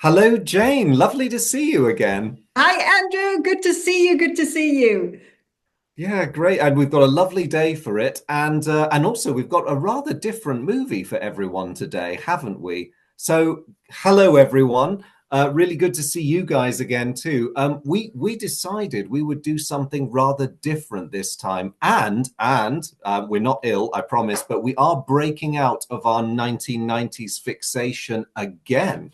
Hello, Jane. Lovely to see you again. Hi, Andrew. Good to see you. Good to see you. Yeah, great. And we've got a lovely day for it. And also we've got a rather different movie for everyone today, haven't we? So, hello everyone. Really good to see you guys again too. We decided we would do something rather different this time, and we're not ill, I promise, but we are breaking out of our 1990s fixation again.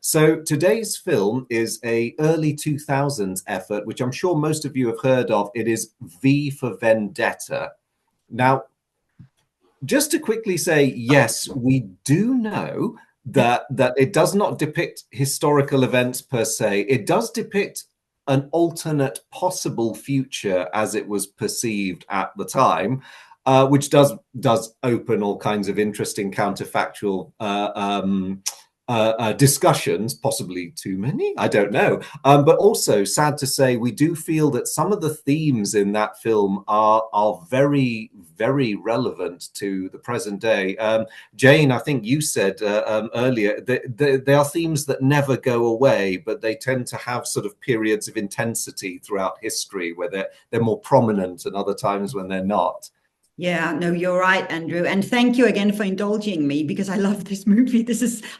So today's film is a early 2000s effort, which I'm sure most of you have heard of. It is V for Vendetta. Now, just to quickly say, yes, we do know that it does not depict historical events per se. It does depict an alternate possible future as it was perceived at the time, which does open all kinds of interesting counterfactual discussions, possibly too many, I don't know. But also, sad to say, we do feel that some of the themes in that film are very, very relevant to the present day. Jane, I think you said earlier that they are themes that never go away, but they tend to have sort of periods of intensity throughout history where they're more prominent and other times when they're not. Yeah, no, you're right, Andrew. And thank you again for indulging me because I love this movie.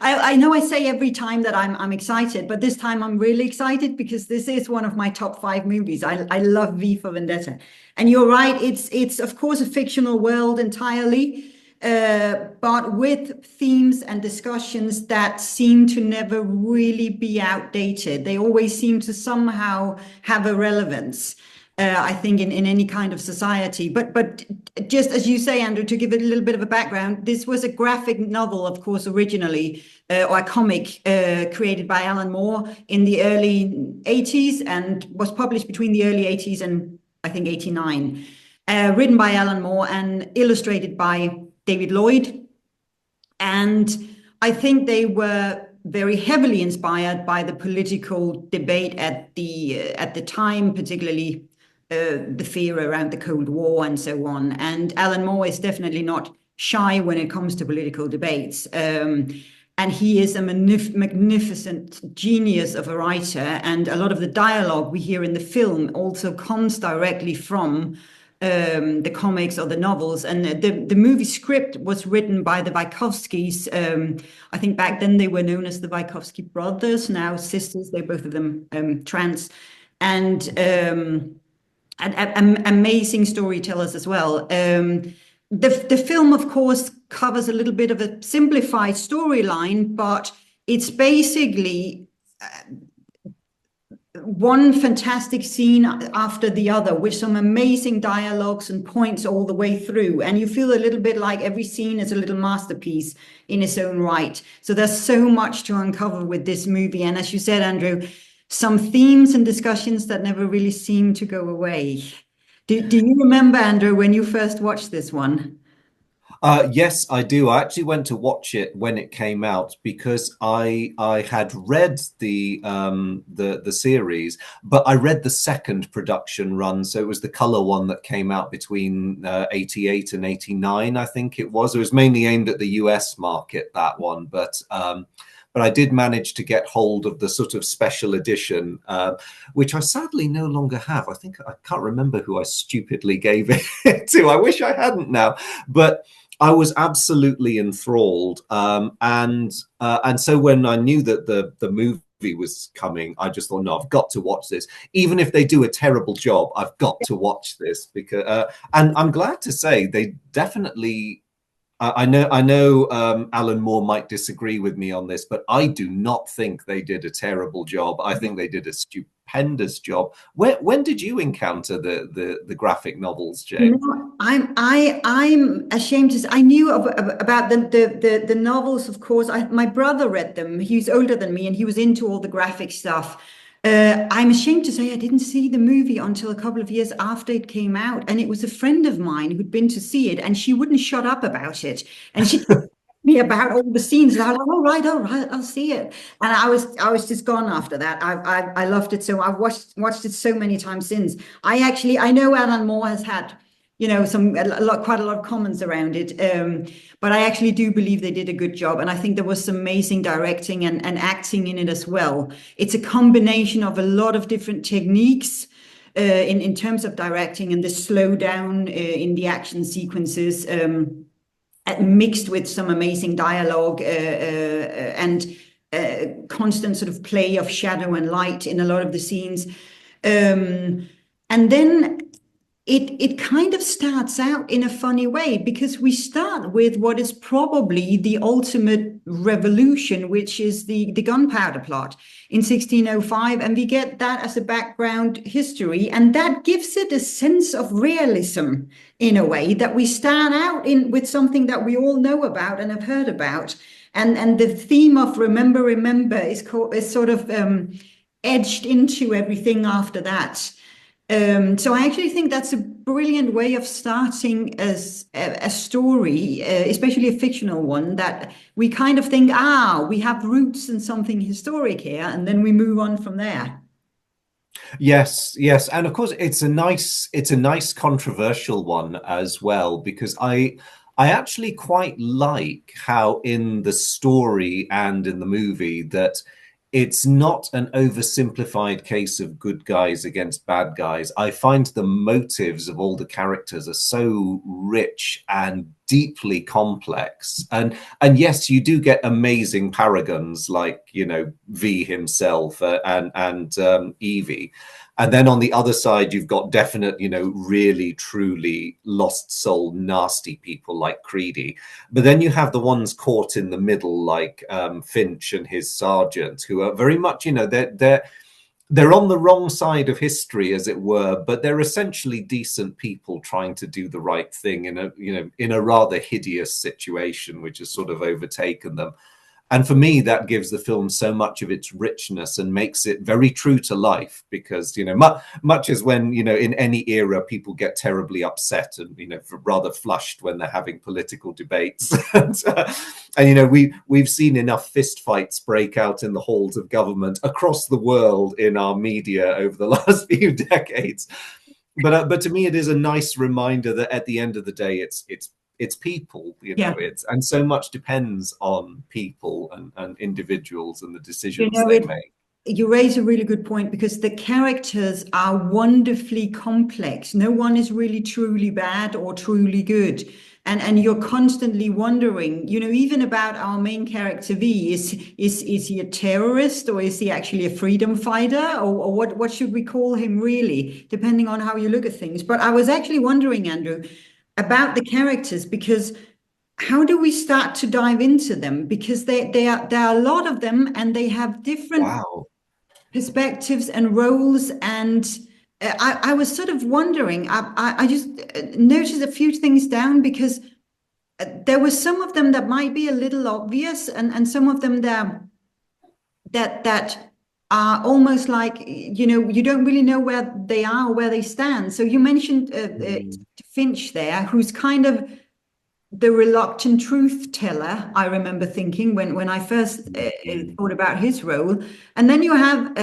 I know I say every time that I'm excited, but this time I'm really excited because this is one of my top five movies. I love V for Vendetta. And you're right, it's of course a fictional world entirely, but with themes and discussions that seem to never really be outdated. They always seem to somehow have a relevance. I think in any kind of society. But just as you say, Andrew, to give it a little bit of a background, this was a graphic novel, of course, originally, or a comic created by Alan Moore in the early 80s and was published between the early 80s and I think 89. Written by Alan Moore and illustrated by David Lloyd. And I think they were very heavily inspired by the political debate at the time, particularly the fear around the Cold War and so on. And Alan Moore is definitely not shy when it comes to political debates. And he is a magnificent genius of a writer. And a lot of the dialogue we hear in the film also comes directly from the comics or the novels. And the movie script was written by the Wachowskis. I think back then they were known as the Wachowski brothers, now sisters. They're both of them trans. And amazing storytellers as well. The film, of course, covers a little bit of a simplified storyline, but it's basically one fantastic scene after the other with some amazing dialogues and points all the way through. And you feel a little bit like every scene is a little masterpiece in its own right. So there's so much to uncover with this movie. And as you said, Andrew, some themes and discussions that never really seem to go away. Do you remember, Andrew, when you first watched this one? Yes, I do. I actually went to watch it when it came out because I had read the series, but I read the second production run, so it was the color one that came out between 88 and 89, I think it was. It was mainly aimed at the US market, that one, but I did manage to get hold of the sort of special edition, which I sadly no longer have. I think I can't remember who I stupidly gave it to. I wish I hadn't now, but I was absolutely enthralled, and so when I knew that the movie was coming, I just thought, no, I've got to watch this. Even if they do a terrible job, I've got to watch this because, and I'm glad to say they definitely. I know Alan Moore might disagree with me on this, but I do not think they did a terrible job. I think they did a stupendous job. When did you encounter the graphic novels, You Jane? know, I'm ashamed to say I knew about the novels, of course. My brother read them. He's older than me, and he was into all the graphic stuff. I'm ashamed to say I didn't see the movie until a couple of years after it came out, and it was a friend of mine who'd been to see it, and she wouldn't shut up about it, and she told me about all the scenes, and I was like, all right, I'll see it. And I was just gone after that. I loved it so. I've watched it so many times since. I know Alan Moore has had quite a lot of comments around it. But I actually do believe they did a good job, and I think there was some amazing directing and acting in it as well. It's a combination of a lot of different techniques in terms of directing, and the slowdown in the action sequences, mixed with some amazing dialogue and constant sort of play of shadow and light in a lot of the scenes. And then it kind of starts out in a funny way, because we start with what is probably the ultimate revolution, which is the gunpowder plot in 1605, and we get that as a background history, and that gives it a sense of realism in a way, that we start out in with something that we all know about and have heard about, and the theme of remember is sort of edged into everything after that. So I actually think that's a brilliant way of starting as a story, especially a fictional one, that we kind of think, we have roots in something historic here, and then we move on from there. Yes, yes, and of course it's a nice controversial one as well, because I actually quite like how in the story and in the movie that it's not an oversimplified case of good guys against bad guys. I find the motives of all the characters are so rich and deeply complex. And yes, you do get amazing paragons like, V himself, and Evie. And then on the other side, you've got definite, really, truly lost soul, nasty people like Creedy. But then you have the ones caught in the middle, like Finch and his sergeant, who are very much, they're on the wrong side of history, as it were, but they're essentially decent people trying to do the right thing in a rather hideous situation, which has sort of overtaken them. And for me, that gives the film so much of its richness and makes it very true to life, because, much as when, in any era, people get terribly upset and, rather flushed when they're having political debates. and we've seen enough fistfights break out in the halls of government across the world in our media over the last few decades. But to me, it is a nice reminder that at the end of the day, it's people, Yeah. and so much depends on people and individuals and the decisions they make. You raise a really good point, because the characters are wonderfully complex. No one is really truly bad or truly good. And you're constantly wondering, even about our main character V, is he a terrorist, or is he actually a freedom fighter, or what should we call him really, depending on how you look at things. But I was actually wondering, Andrew, about the characters, because how do we start to dive into them? Because there are a lot of them, and they have different perspectives and roles. And I was sort of wondering, I just noticed a few things down, because there were some of them that might be a little obvious, and some of them that are almost like, you don't really know where they are or where they stand. So you mentioned Finch there, who's kind of the reluctant truth teller, I remember thinking when I first thought about his role. And then you have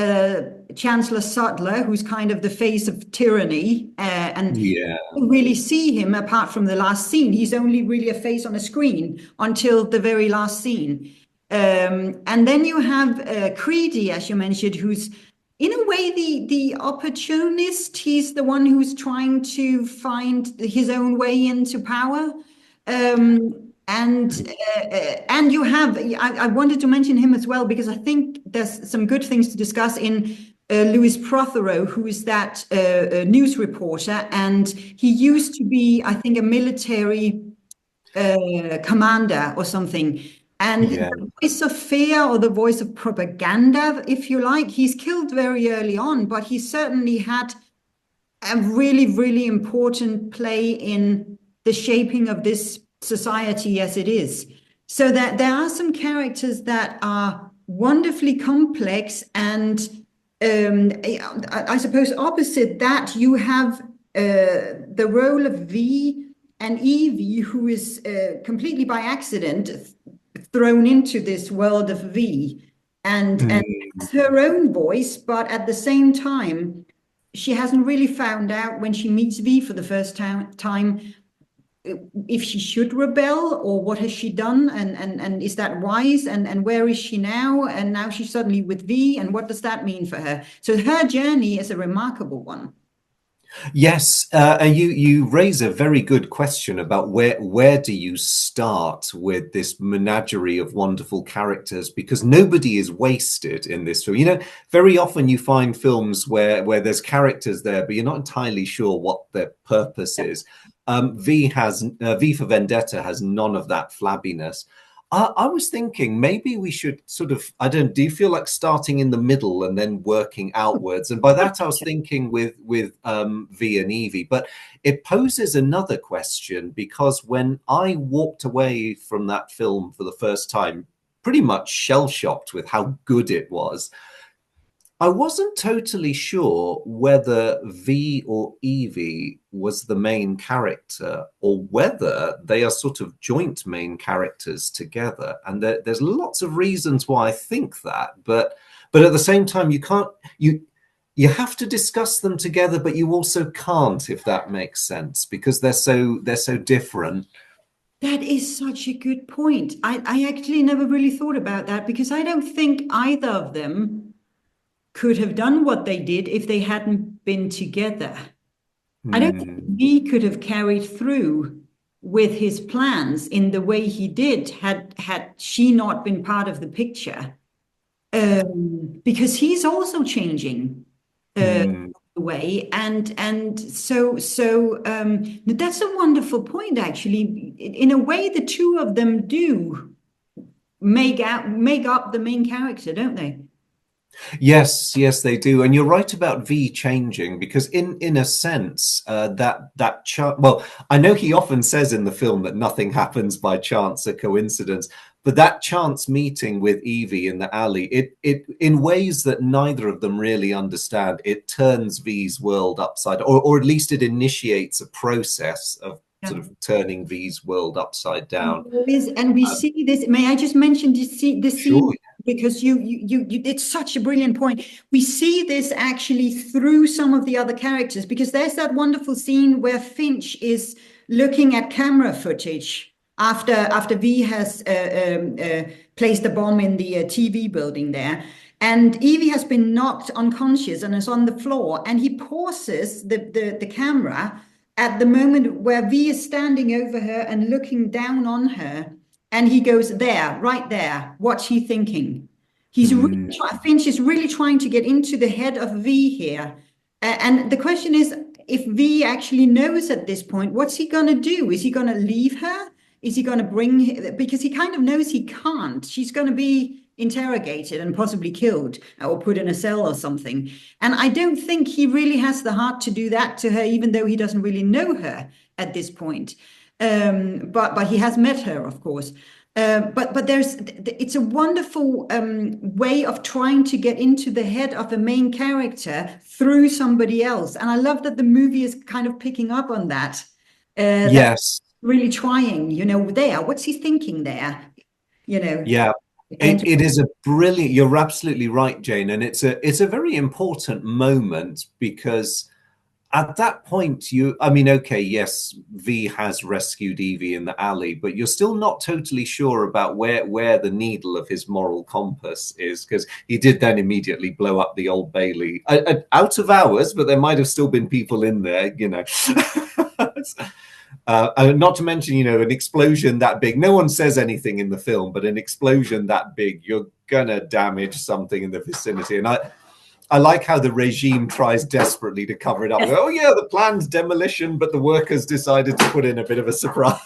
Chancellor Sutler, who's kind of the face of tyranny, and you don't really see him apart from the last scene. He's only really a face on a screen until the very last scene. And then you have Creedy, as you mentioned, who's in a way the opportunist. He's the one who's trying to find his own way into power. And you have, I wanted to mention him as well, because I think there's some good things to discuss in Louis Prothero, who is that news reporter, and he used to be, I think, a military commander or something. And the voice of fear, or the voice of propaganda, if you like, he's killed very early on, but he certainly had a really, really important play in the shaping of this society as it is. So that there are some characters that are wonderfully complex, and I suppose opposite that, you have the role of V and Evie, who is completely by accident thrown into this world of V, and has her own voice, but at the same time she hasn't really found out when she meets V for the first time if she should rebel or what has she done, and is that wise, and where is she now, and now she's suddenly with V, and what does that mean for her? So her journey is a remarkable one. Yes, and you raise a very good question about where do you start with this menagerie of wonderful characters, because nobody is wasted in this film. You know, very often you find films where there's characters there, but you're not entirely sure what their purpose is. V for Vendetta has none of that flabbiness. I was thinking maybe we should sort of, I don't, do you feel like starting in the middle and then working outwards? And by that I was thinking with V and Evie, but it poses another question, because when I walked away from that film for the first time, pretty much shell-shocked with how good it was, I wasn't totally sure whether V or Evie was the main character or whether they are sort of joint main characters together. And there's lots of reasons why I think that, but at the same time, you have to discuss them together, but you also can't, if that makes sense, because they're so different. That is such a good point. I actually never really thought about that, because I don't think either of them could have done what they did if they hadn't been together. I don't think Hmm. he could have carried through with his plans in the way he did had she not been part of the picture. Because he's also changing Hmm. the way, and that's a wonderful point. Actually, in a way, the two of them do make up the main character, don't they? Yes, yes, they do, and you're right about V changing, because in a sense, that chart. Well, I know he often says in the film that nothing happens by chance or coincidence, but that chance meeting with Evie in the alley, it in ways that neither of them really understand, it turns V's world upside, or at least it initiates a process of Yeah. sort of turning V's world upside down. There is, and we see this. May I just mention this Sure. scene, because it's such a brilliant point. We see this actually through some of the other characters, because there's that wonderful scene where Finch is looking at camera footage after V has placed a bomb in the TV building there. And Evie has been knocked unconscious and is on the floor, and he pauses the camera at the moment where V is standing over her and looking down on her. And he goes, there, right there. What's he thinking? Hmm. Finch is really trying to get into the head of V here. And the question is, if V actually knows at this point, what's he going to do? Is he going to leave her? Is he going to because he kind of knows he can't. She's going to be interrogated and possibly killed or put in a cell or something. And I don't think he really has the heart to do that to her, even though he doesn't really know her at this point. But he has met her, of course. But it's a wonderful way of trying to get into the head of the main character through somebody else. And I love that the movie is kind of picking up on that. That Yes. really trying, there. What's he thinking there? You know, Yeah. and It is a brilliant, you're absolutely right, Jane. And it's a very important moment, because at that point I mean, okay, yes, V has rescued Evie in the alley, but you're still not totally sure about where the needle of his moral compass is, because he did then immediately blow up the Old Bailey, out of hours, but there might have still been people in there, you know. Not to mention, an explosion that big. No one says anything in the film, but an explosion that big, you're gonna damage something in the vicinity. And I like how the regime tries desperately to cover it up. yes, Oh yeah, the planned demolition, but the workers decided to put in a bit of a surprise.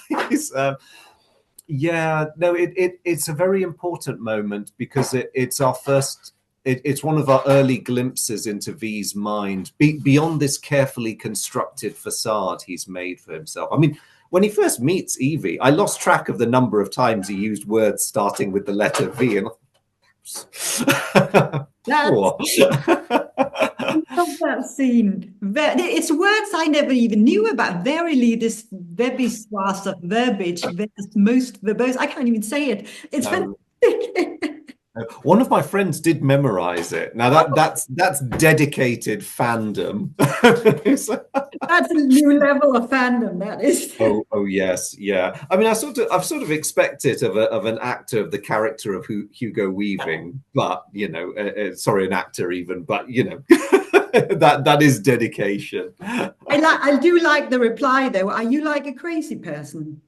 Yeah, no, it's a very important moment, because it's our first. It's one of our early glimpses into V's mind, beyond this carefully constructed facade he's made for himself. I mean, when he first meets Evie, I lost track of the number of times he used words starting with the letter V, and that's poor. I love that scene. It's words I never even knew about. Verily, this Webiswas of verbiage, most verbose. I can't even say it. It's No. fantastic. One of my friends did memorize it. Now that's dedicated fandom. That's a new level of fandom, that is. Oh yes, yeah. I mean, I've sort of expected of an actor of the character of Hugo Weaving, but you know, sorry, an actor even, but you know, that is dedication. I do like the reply though. Are you like a crazy person?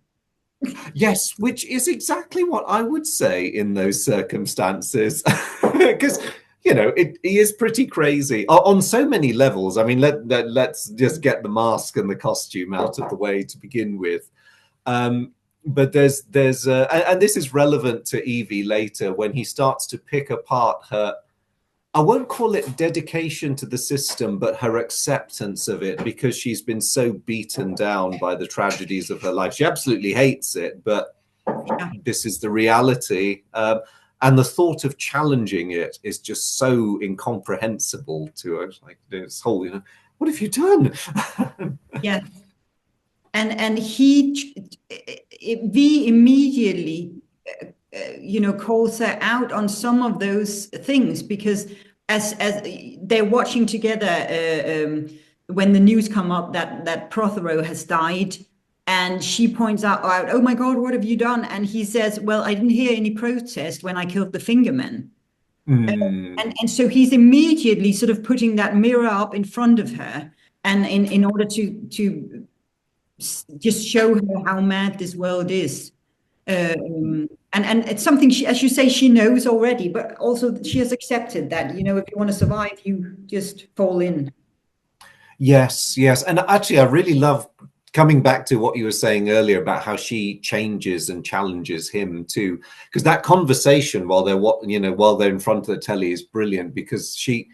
Yes, which is exactly what I would say in those circumstances, because you know he is pretty crazy on so many levels. I mean, let's just get the mask and the costume out of the way to begin with. But and this is relevant to Evie later when he starts to pick apart her, I won't call it dedication to the system, but her acceptance of it, because she's been so beaten down by the tragedies of her life. She absolutely hates it, but Yeah. this is the reality. And the thought of challenging it is just so incomprehensible to her. It's like this whole, you know, what have you done? Yeah. And V immediately, calls her out on some of those things, because as they're watching together, when the news come up that Prothero has died, and she points out, oh my God, what have you done? And he says, well, I didn't hear any protest when I killed the fingerman. And so he's immediately sort of putting that mirror up in front of her, and in order to just show her how mad this world is. And it's something she, as you say, she knows already, but also she has accepted that, if you want to survive, you just fall in. Yes, yes. And actually, I really love coming back to what you were saying earlier about how she changes and challenges him too, because that conversation while they're in front of the telly is brilliant, because she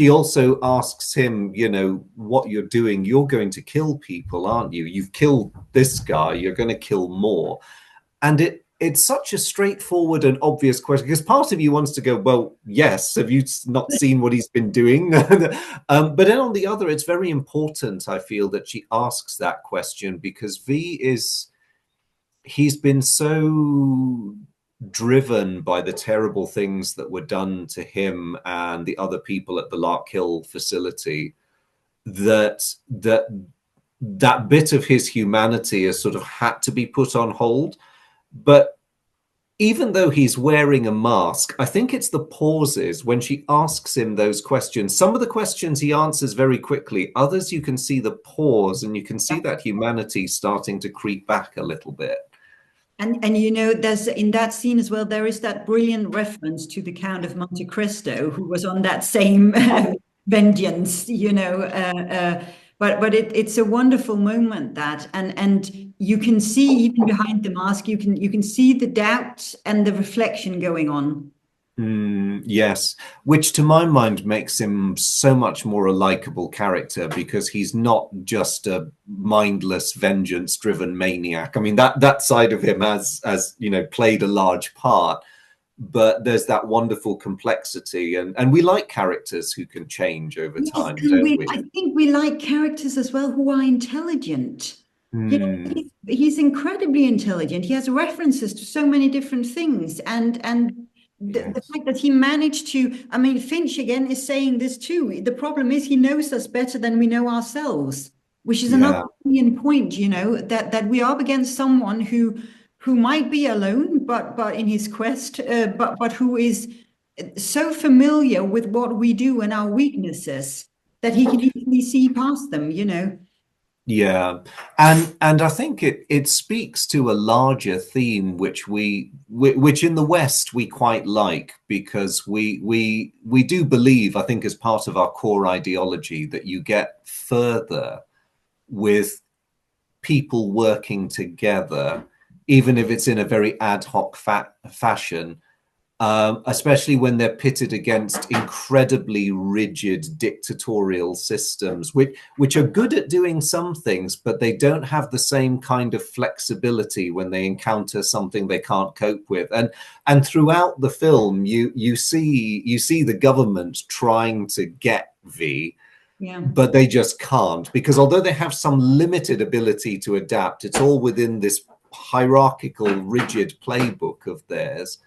also asks him, what you're doing, you're going to kill people, aren't you? You've killed this guy, you're going to kill more. And it's such a straightforward and obvious question, because part of you wants to go, well, yes, have you not seen what he's been doing? But then on the other, it's very important, I feel, that she asks that question, because he's been so driven by the terrible things that were done to him and the other people at the Lark Hill facility, that bit of his humanity has sort of had to be put on hold. But even though he's wearing a mask, I think it's the pauses when she asks him those questions. Some of the questions he answers very quickly. Others, you can see the pause, and you can see that humanity starting to creep back a little bit. And there's, in that scene as well, there is that brilliant reference to the Count of Monte Cristo, who was on that same vengeance, but it's a wonderful moment, that, and you can see even behind the mask, you can see the doubt and the reflection going on. Yes, which to my mind makes him so much more a likable character, because he's not just a mindless vengeance-driven maniac. I mean, that side of him has played a large part, but there's that wonderful complexity, and we like characters who can change over time, don't we? I think we like characters as well who are intelligent. Mm, He's incredibly intelligent. He has references to so many different things, and the yes. fact that he managed to, I mean, Finch again is saying this too. The problem is he knows us better than we know ourselves, which is another Yeah. point, that we are up against someone who might be alone, but in his quest, but who is so familiar with what we do and our weaknesses that he can easily see past them. Yeah, and I think it speaks to a larger theme which in the West we quite like, because we do believe, I think, as part of our core ideology, that you get further with people working together, even if it's in a very ad hoc fashion. Especially when they're pitted against incredibly rigid dictatorial systems, which are good at doing some things, but they don't have the same kind of flexibility when they encounter something they can't cope with. And throughout the film, you see the government trying to get V, Yeah. but they just can't, because although they have some limited ability to adapt, it's all within this hierarchical, rigid playbook of theirs.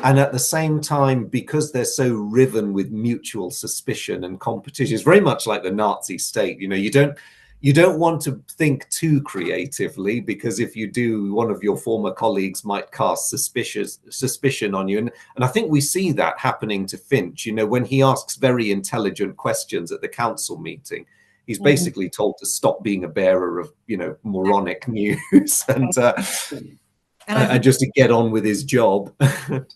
and at the same time, because they're so riven with mutual suspicion and competition, it's very much like the Nazi state. You don't want to think too creatively, because if you do, one of your former colleagues might cast suspicion on you. And I think we see that happening to Finch. When he asks very intelligent questions at the council meeting, he's Mhm. basically told to stop being a bearer of, moronic news And I and think, just to get on with his job.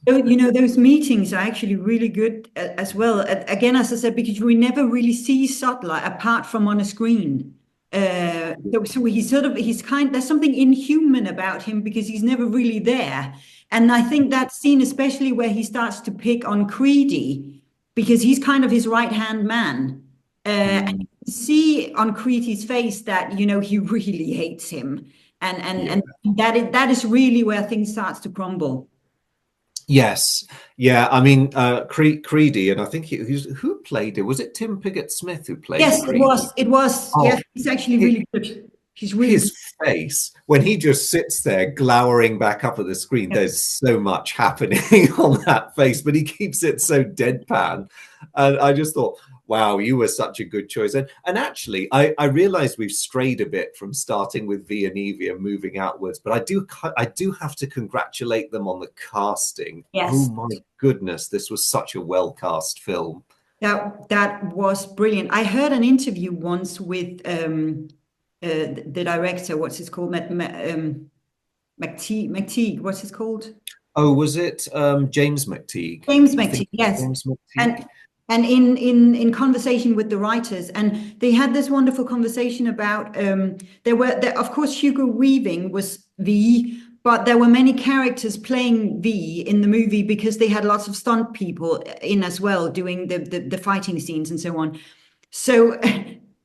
those meetings are actually really good as well. Again, as I said, because we never really see Sutler apart from on a screen. So there's something inhuman about him because he's never really there. And I think that scene, especially where he starts to pick on Creedy, because he's kind of his right-hand man. And Mm, you see on Creedy's face that, he really hates him. And yeah. that is really where things starts to crumble. Yes. Yeah. I mean, Creedy, and I think who played it? Was it Tim Pigott-Smith who played Yes, it Creedy? was. It was. Oh, Yes, he's actually hi- really good. He's really good. his face when he just sits there glowering back up at the screen. There's so much happening on that face, but he keeps it so deadpan. And I just thought, wow, you were such a good choice. And actually, I realized we've strayed a bit from starting with V and Evie and moving outwards, but I do have to congratulate them on the casting. Oh Yes, my goodness, this was such a well cast film. that was brilliant. I heard an interview once with the director. What's his called? McTeague. What's his called? Oh, was it James McTeague? James I think McTeague. Yes, James McTeague. and in conversation with the writers, and they had this wonderful conversation about there, of course, Hugo Weaving was V, but there were many characters playing V in the movie because they had lots of stunt people in as well doing the fighting scenes and so on. So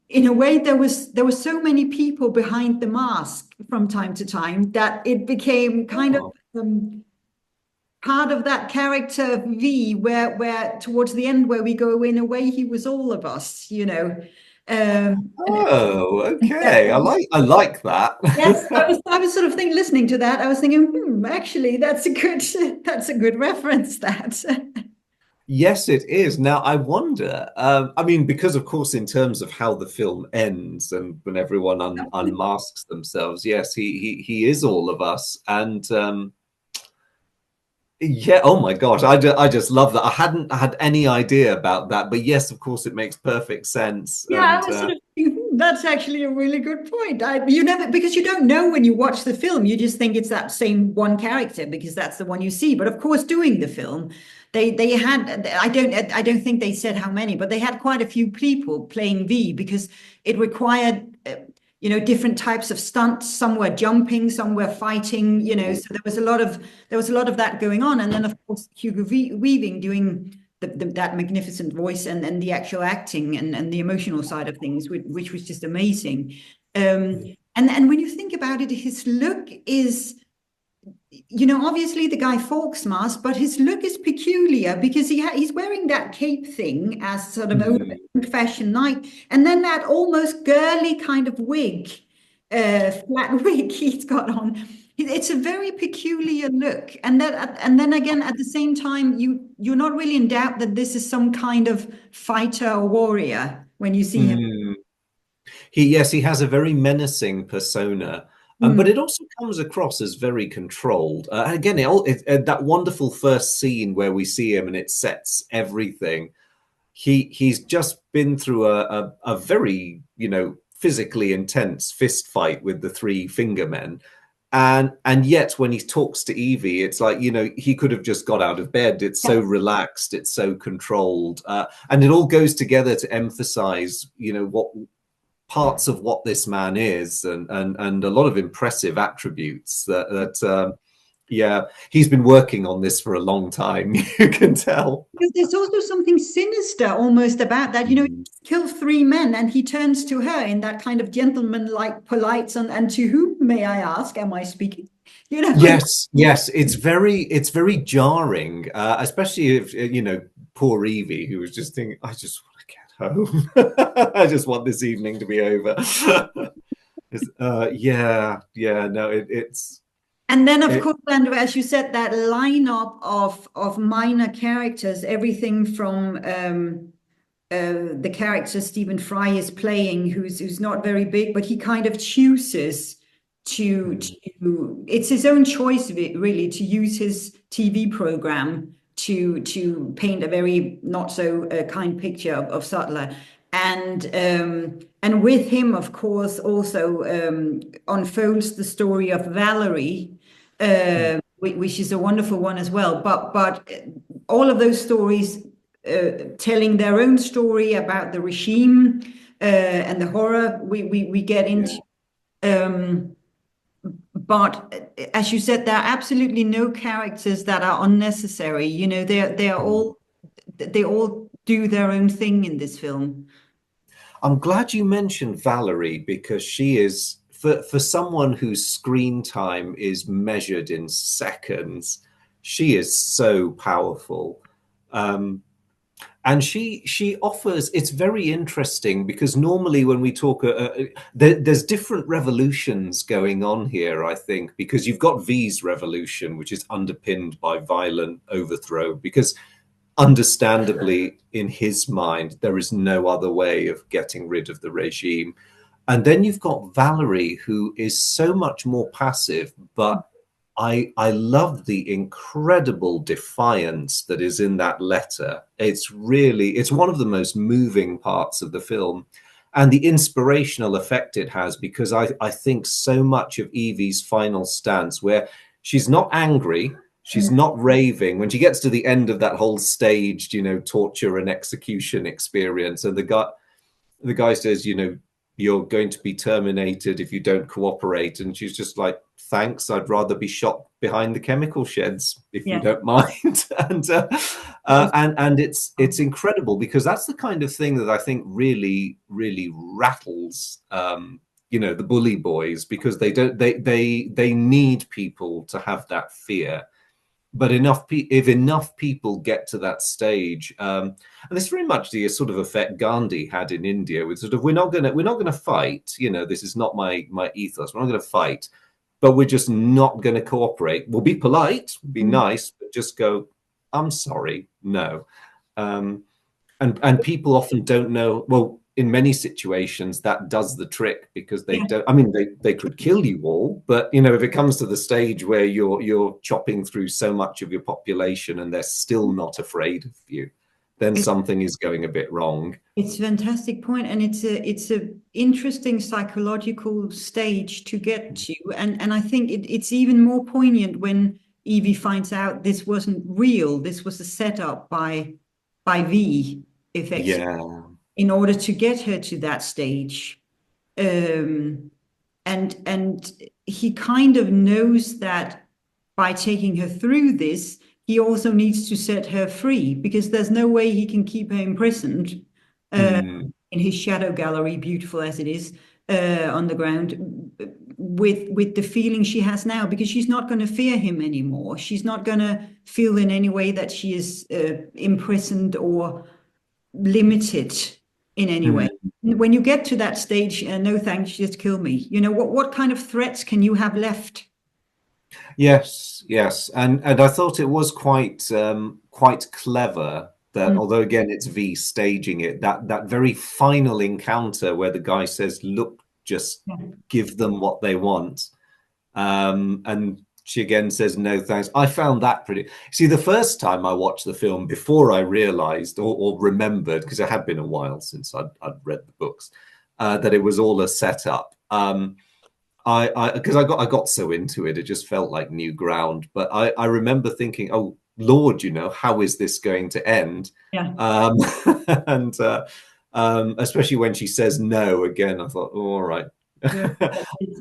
in a way, there were so many people behind the mask from time to time that it became kind of Oh. part of that character V, where towards the end, where we go, in a way, he was all of us. And Oh, okay. I like that. yes, I was sort of listening to that, I was thinking, actually, that's a good that's a good reference. That Yes, it is. Now, I wonder, I mean, because of course, in terms of how the film ends and when everyone unmasks themselves, yes, he is all of us. And yeah, oh my gosh, I just love that. I hadn't had any idea about that, but yes, of course, it makes perfect sense. Yeah, I And was sort of thinking, that's actually a really good point. You never, because you don't know when you watch the film, you just think it's that same one character because that's the one you see. But of course, doing the film, they had, I don't think they said how many, but they had quite a few people playing V because it required different types of stunts. Some were jumping, some were fighting. So there was a lot of that going on. And then of course Hugo Weaving doing that magnificent voice and the actual acting and the emotional side of things, which was just amazing. And when you think about it, his look is, obviously the Guy Fawkes mask, but his look is peculiar because he's wearing that cape thing as sort of mm, old-fashioned knight, and then that almost girly kind of wig, flat wig he's got on. It's a very peculiar look, and then again, at the same time, you're not really in doubt that this is some kind of fighter or warrior when you see him. mm. He has a very menacing persona, Mm, but it also comes across as very controlled. Again, that wonderful first scene where we see him and it sets everything. He's just been through a very physically intense fist fight with the three finger men. And yet when he talks to Evie, it's like, he could have just got out of bed. It's so relaxed, it's so controlled, and it all goes together to emphasize what parts of what this man is, and a lot of impressive attributes that yeah, he's been working on this for a long time. You can tell. because there's also something sinister almost about that. He Mm. kills three men and he turns to her in that kind of gentleman-like polite, and to whom, may I ask, am I speaking? You know, Yes, it's very jarring, especially if poor Evie, who was just thinking, I just want to get home. I just want this evening to be over. Yeah, no, it's. And then, of It, course, Andrew, as you said, that lineup of minor characters, everything from the character Stephen Fry is playing, who's not very big, but he kind of chooses to it's his own choice really to use his TV program to paint a very not so kind picture of Sutler. And with him, of course, also unfolds the story of Valerie, which is a wonderful one as well. But all of those stories telling their own story about the regime and the horror we get into. But as you said, there are absolutely no characters that are unnecessary. You know, they all do their own thing in this film. I'm glad you mentioned Valerie because she is for someone whose screen time is measured in seconds, she is so powerful. Um, and she offers, it's very interesting because normally when we talk there's different revolutions going on here, I think, because you've got V's revolution, which is underpinned by violent overthrow, because understandably in his mind there is no other way of getting rid of the regime. And then you've got Valerie, who is so much more passive, but I love the incredible defiance that is in that letter. It's one of the most moving parts of the film, and the inspirational effect it has, because I think so much of Evie's final stance, where she's not angry, she's not raving, when she gets to the end of that whole staged, torture and execution experience, and the guy says, you're going to be terminated if you don't cooperate. And she's just like, thanks, I'd rather be shot behind the chemical sheds if you Yeah. don't mind. And it's incredible, because that's the kind of thing that I think really, really rattles the bully boys, because they need people to have that fear. But if enough people get to that stage, and it's very much the sort of effect Gandhi had in India, with sort of, we're not gonna fight. This is not my ethos. We're not going to fight, but we're just not going to cooperate. We'll be polite, be nice, but just go, I'm sorry, no. And people often don't know. Well, in many situations, that does the trick, because they don't. I mean, they could kill you all, but if it comes to the stage where you're chopping through so much of your population and they're still not afraid of you, then something is going a bit wrong. It's a fantastic point, and it's a interesting psychological stage to get to, and I think it's even more poignant when Evie finds out this wasn't real. This was a setup by V, effectively, Yeah. in order to get her to that stage. And he kind of knows that by taking her through this, he also needs to set her free, because there's no way he can keep her imprisoned in his shadow gallery, beautiful as it is, on the ground, with the feeling she has now, because she's not going to fear him anymore. She's not going to feel in any way that she is imprisoned or limited in any way. When you get to that stage, no thanks, just kill me. What kind of threats can you have left? Yes, and I thought it was quite clever that, although again it's V staging it, that very final encounter where the guy says, "Look, just give them what they want," and she again says, "No thanks." I found that pretty. See, the first time I watched the film, before I realized or remembered, because it had been a while since I'd read the books, that it was all a setup. Because I got so into it, it just felt like new ground. But I remember thinking, oh Lord, how is this going to end? Yeah. And especially when she says no again, I thought, oh, all right.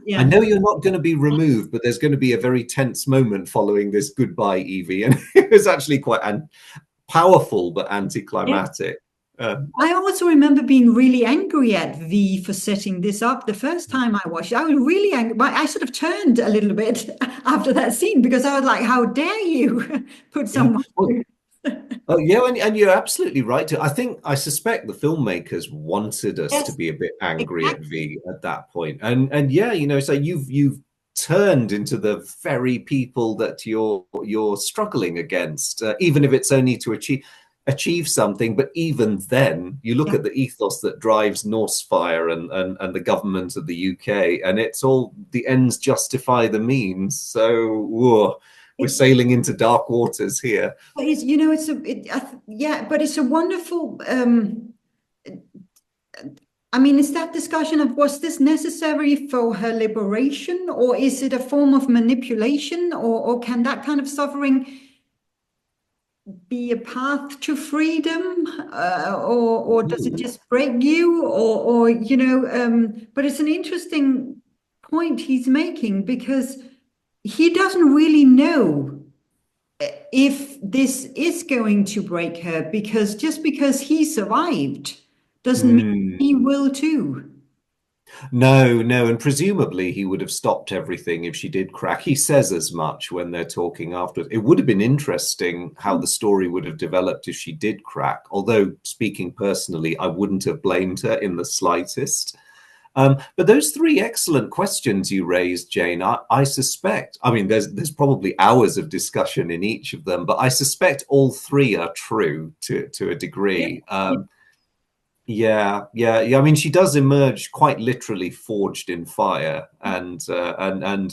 Yeah. I know you're not going to be removed, but there's going to be a very tense moment following this goodbye, Evie. And it was actually quite powerful, but anticlimactic. I also remember being really angry at V for setting this up. The first time I watched it, I was really angry. I sort of turned a little bit after that scene, because I was like, how dare you put someone through. Oh yeah, and you're absolutely right. I suspect the filmmakers wanted us to be a bit angry at V at that point, and yeah, so you've turned into the very people that you're struggling against, even if it's only to achieve something. But even then, you look Yeah. at the ethos that drives Northfire and the government of the UK, and it's all the ends justify the means. So whoa, we're It, sailing into dark waters here. it's, you know, it's a, it, yeah, but it's a wonderful, I mean, is that discussion of was this necessary for her liberation, or is it a form of manipulation, or can that kind of suffering be a path to freedom, or does it Mhm. just break you, or you know? But it's an interesting point he's making because he doesn't really know if this is going to break her because just because he survived doesn't mean Mm. he will too. No, no, and presumably he would have stopped everything if she did crack. He says as much when they're talking afterwards. It would have been interesting how the story would have developed if she did crack. Although, speaking personally, I wouldn't have blamed her in the slightest. But those three excellent questions you raised, Jane, I suspect, I mean, there's probably hours of discussion in each of them, but I suspect all three are true to a Yeah. degree. Yeah. I mean, she does emerge quite literally forged in fire, and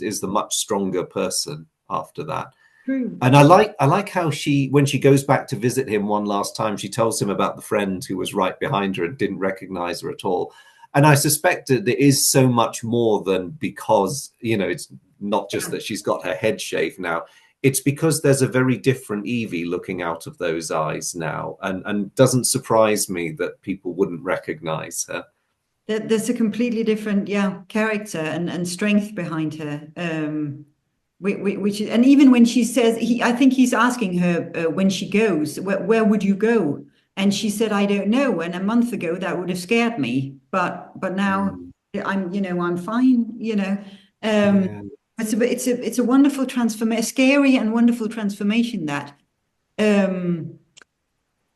is the much stronger person after that. True. And I like how when she goes back to visit him one last time, she tells him about the friend who was right behind her and didn't recognize her at all. And I suspect that there is so much more than because, it's not just Yeah. that she's got her head shaved now. It's because there's a very different Evie looking out of those eyes now, and doesn't surprise me that people wouldn't recognize her. There's a completely different, yeah, character and strength behind her. Which is, and even when she says, I think he's asking her when she goes, where would you go? And she said, I don't know. And a month ago, that would have scared me, but now Mm, I'm fine. Um, yeah. it's a wonderful transformation, scary and wonderful transformation that. Um,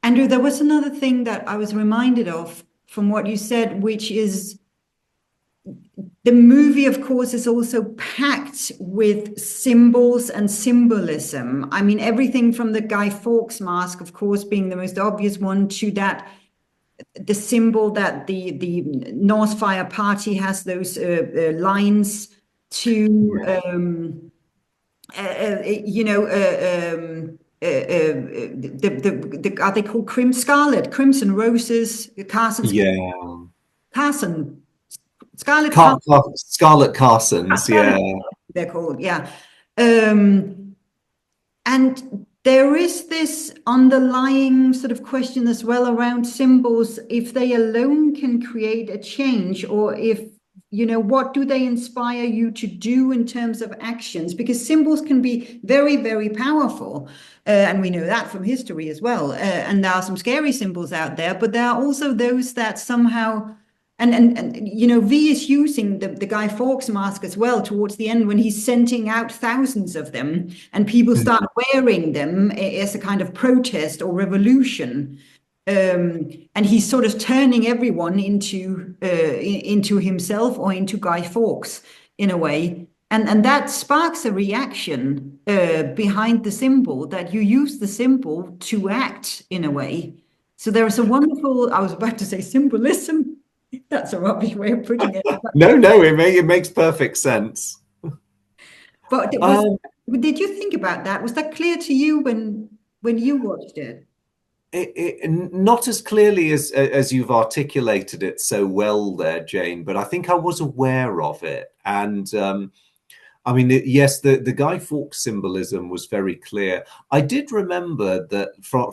Andrew, there was another thing that I was reminded of from what you said, which is the movie, of course, is also packed with symbols and symbolism. I mean, everything from the Guy Fawkes mask, of course, being the most obvious one, to that the symbol that the Northfire Party has those lines to Yeah. you know are they called crimson roses, Yeah. Carson scarlet Scarlet Carsons, Scarlet, yeah. they're called, yeah. Um, and there is this underlying sort of question as well around symbols, if they alone can create a change, or if, what do they inspire you to do in terms of actions? Because symbols can be very, very powerful. And we know that from history as well. And there are some scary symbols out there, but there are also those that somehow and V is using the Guy Fawkes mask as well towards the end when he's sending out thousands of them and people start Mm. wearing them as a kind of protest or revolution. And he's sort of turning everyone into himself or into Guy Fawkes in a way. And that sparks a reaction behind the symbol, that you use the symbol to act in a way. So there is a wonderful, I was about to say symbolism. That's a rubbish way of putting it. No, it makes perfect sense. But Um, did you think about that? Was that clear to you when you watched it? not as clearly as you've articulated it so well there, Jane, but I think I was aware of it. And I mean, yes, the Guy Fawkes symbolism was very clear. I did remember that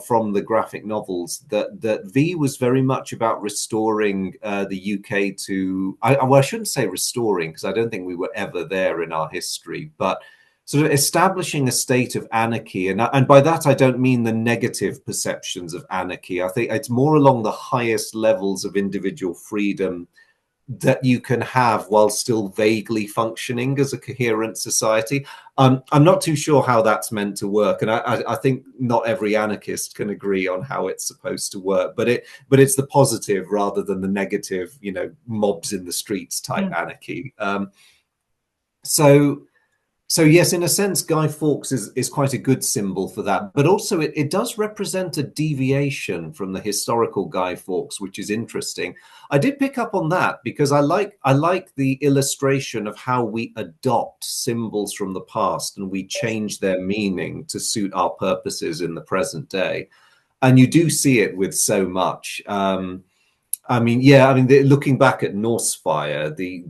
from the graphic novels that V was very much about restoring the UK to. Well, I shouldn't say restoring because I don't think we were ever there in our history, but sort of establishing a state of anarchy, and by that I don't mean the negative perceptions of anarchy. I think it's more along the highest levels of individual freedom that you can have while still vaguely functioning as a coherent society. I'm not too sure how that's meant to work, and I think not every anarchist can agree on how it's supposed to work. But it's the positive rather than the negative, mobs in the streets type Mm. anarchy. So so yes, in a sense, Guy Fawkes is quite a good symbol for that, but also it does represent a deviation from the historical Guy Fawkes, which is interesting. I did pick up on that because I like the illustration of how we adopt symbols from the past and we change their meaning to suit our purposes in the present day. And you do see it with so much. I mean, yeah. I mean, looking back at Norse Fire, the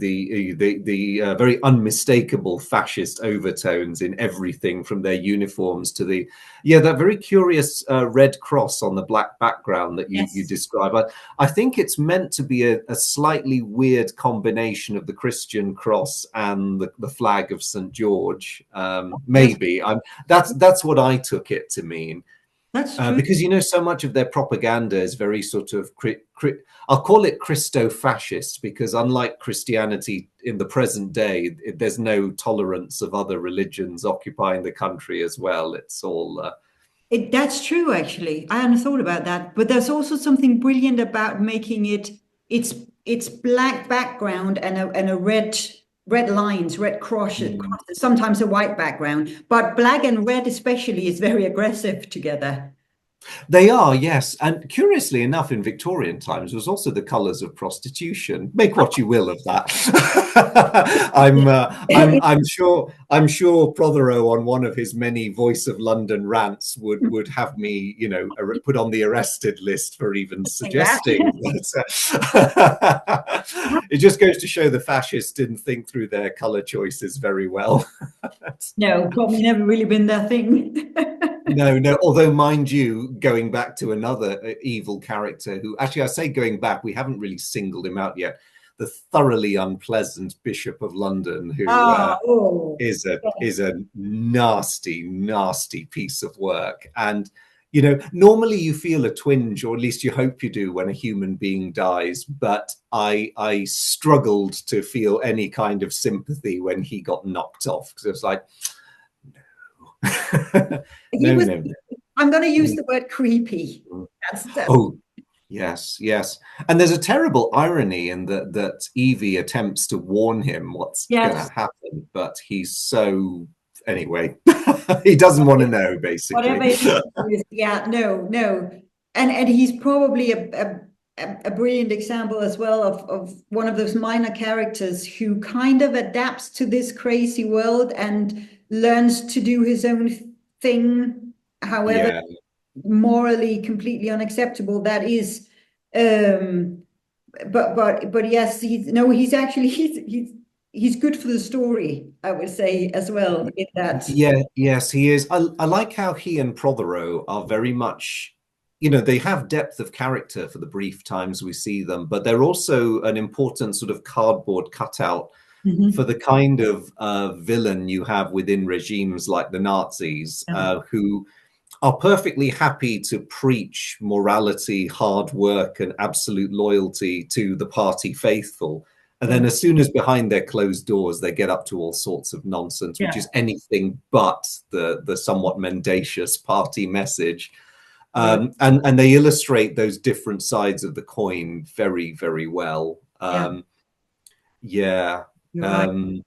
very unmistakable fascist overtones in everything from their uniforms to that very curious red cross on the black background that you Yes. describe. I think it's meant to be a slightly weird combination of the Christian cross and the flag of St. George. Yes. Maybe that's what I took it to mean. That's true. Because so much of their propaganda is very sort of I'll call it Christo-fascist, because unlike Christianity in the present day, there's no tolerance of other religions occupying the country as well. It's all That's true, actually. I hadn't thought about that. But there's also something brilliant about making it's it's black background and a red lines, red crosses, mm. sometimes a white background. But black and red especially is very aggressive together. They are, yes. And curiously enough, in Victorian times was also the colours of prostitution. Make what you will of that. I'm sure Prothero on one of his many Voice of London rants would have me, put on the arrested list for even That. suggesting that. It just goes to show the fascists didn't think through their colour choices very well. No, probably never really been their thing. No, no. Although, mind you, going back to another evil character who, actually, I say going back, we haven't really singled him out yet. The thoroughly unpleasant Bishop of London, who Oh, is a nasty, nasty piece of work. And normally you feel a twinge, or at least you hope you do, when a human being dies. But I struggled to feel any kind of sympathy when he got knocked off, because it was like, he no, was. no, no. I'm going to use the word creepy. That's Oh, yes, yes. And there's a terrible irony in that Evie attempts to warn him what's going to yes. happen, but he's so anyway. He doesn't want to know, Whatever basically. it is, yeah, no, no. And he's probably a brilliant example as well of one of those minor characters who kind of adapts to this crazy world and learns to do his own thing, however Yeah. morally completely unacceptable that is. But yes, he's actually he's good for the story, I would say, as well, in that. Yeah, yes, he is. I like how he and Prothero are very much, they have depth of character for the brief times we see them, but they're also an important sort of cardboard cutout for Mhm. the kind of villain you have within regimes like the Nazis, Yeah. who are perfectly happy to preach morality, hard work, and absolute loyalty to the party faithful. And Yeah. then, as soon as behind their closed doors they get up to all sorts of nonsense, which Yeah. is anything but the somewhat mendacious party message. You're, And they illustrate those different sides of the coin very, very well. yeah, Yeah. you're right. Um,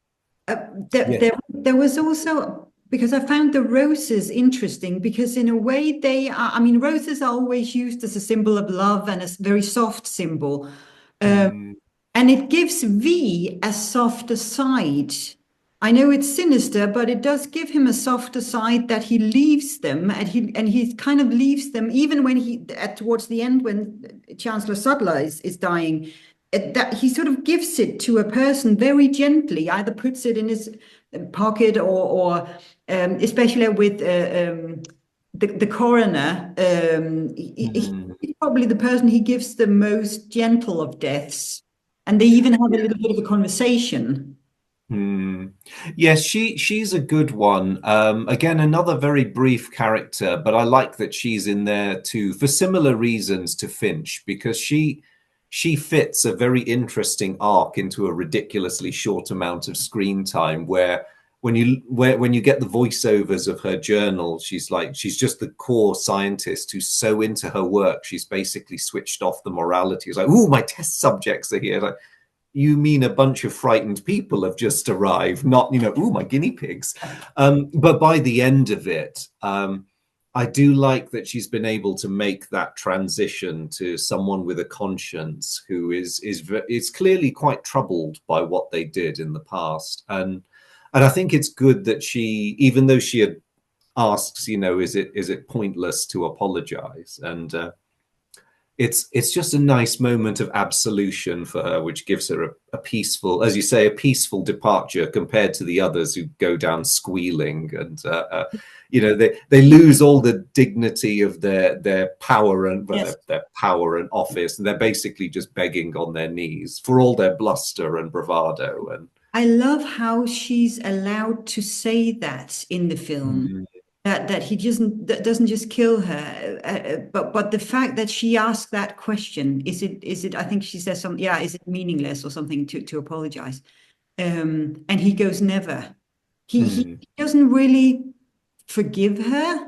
Uh, there, yeah. there was also, because I found the roses interesting, because in a way they are, I mean, roses are always used as a symbol of love and a very soft symbol. Mm, And it gives V a softer side. I know it's sinister, but it does give him a softer side, that he leaves them, and he kind of leaves them even when towards the end, when Chancellor Sudler is dying, that he sort of gives it to a person very gently, either puts it in his pocket, or especially with the coroner. mm. He's probably the person he gives the most gentle of deaths. And they even have a little bit of a conversation. Hmm. Yes, she's a good one. Again, another very brief character, but I like that she's in there too for similar reasons to Finch, because she fits a very interesting arc into a ridiculously short amount of screen time. Where when you get the voiceovers of her journal, she's just the core scientist who's so into her work, she's basically switched off the morality. It's like, oh, my test subjects are here. Like, you mean a bunch of frightened people have just arrived, not, ooh, my guinea pigs. But by the end of it, I do like that she's been able to make that transition to someone with a conscience who is clearly quite troubled by what they did in the past. And I think it's good that she, even though she had asks, is it pointless to apologize? And it's just a nice moment of absolution for her, which gives her a peaceful, as you say, a peaceful departure compared to the others who go down squealing. And they lose all the dignity of their power and Yes. their power and office, and they're basically just begging on their knees for all their bluster and bravado. And I love how she's allowed to say that in the film. mm, That he doesn't just kill her, but the fact that she asked that question, is it? I think she says something. Yeah, is it meaningless or something to apologize? And he goes never. He mm, doesn't really forgive her,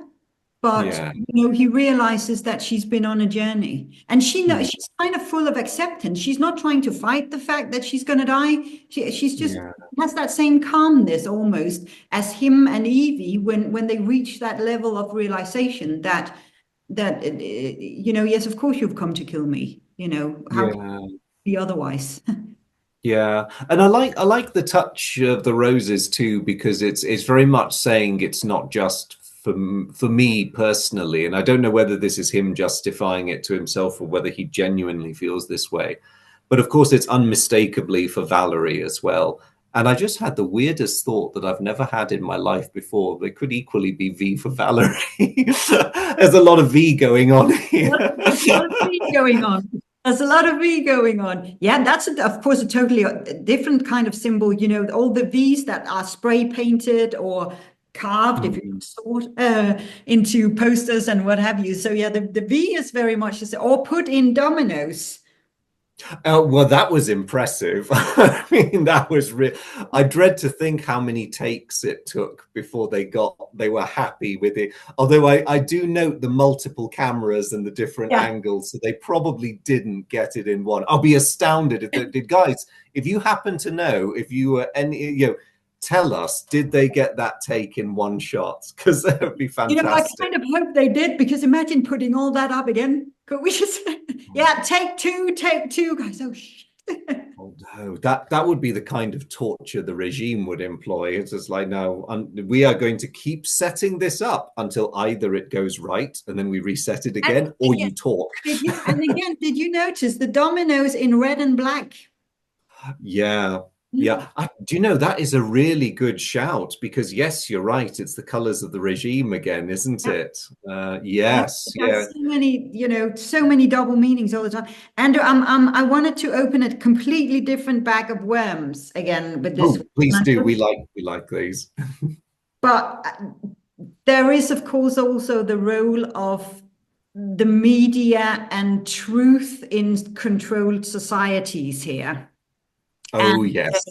but yeah, he realizes that she's been on a journey, and she knows mm, she's kind of full of acceptance. She's not trying to fight the fact that she's going to die. She's just yeah, has that same calmness almost as him and Evie when they reach that level of realization that yes, of course you've come to kill me. How can yeah. it be otherwise? Yeah, and I like the touch of the roses too, because it's very much saying it's not just for me personally, and I don't know whether this is him justifying it to himself or whether he genuinely feels this way. But of course, it's unmistakably for Valerie as well. And I just had the weirdest thought that I've never had in my life before. They could equally be V for Valerie. There's a lot of V going on here. There's a lot of me going on. There's a lot of V going on. Yeah, that's of course a totally different kind of symbol. All the V's that are spray painted or carved, if you Mm. sort, into posters and what have you. So yeah, the V is very much or put in dominoes. Well, that was impressive. I mean, that was real. I dread to think how many takes it took before they were happy with it. Although I do note the multiple cameras and the different Yeah. angles, so they probably didn't get it in one. I'll be astounded if they did. Guys, if you happen to know, if you were any, tell us, did they get that take in one shot? Because that would be I fantastic. kind of hope they did, because imagine putting all that up again. Could we just, yeah, take two, guys. Oh, shit. Oh no, that would be the kind of torture the regime would employ. It's just like, no, we are going to keep setting this up until either it goes right and then we reset it And again, or again, you talk. did you notice the dominoes in red and black? Yeah, Yeah. yeah. Do you know that is a really good shout, because yes, you're right. It's the colors of the regime again, isn't it? Yeah, Yes, it yeah. has so many double meanings all the time. And I wanted to open a completely different bag of worms again with this Oh, please do. one. We like these. But there is, of course, also the role of the media and truth in controlled societies here. Oh, And yes.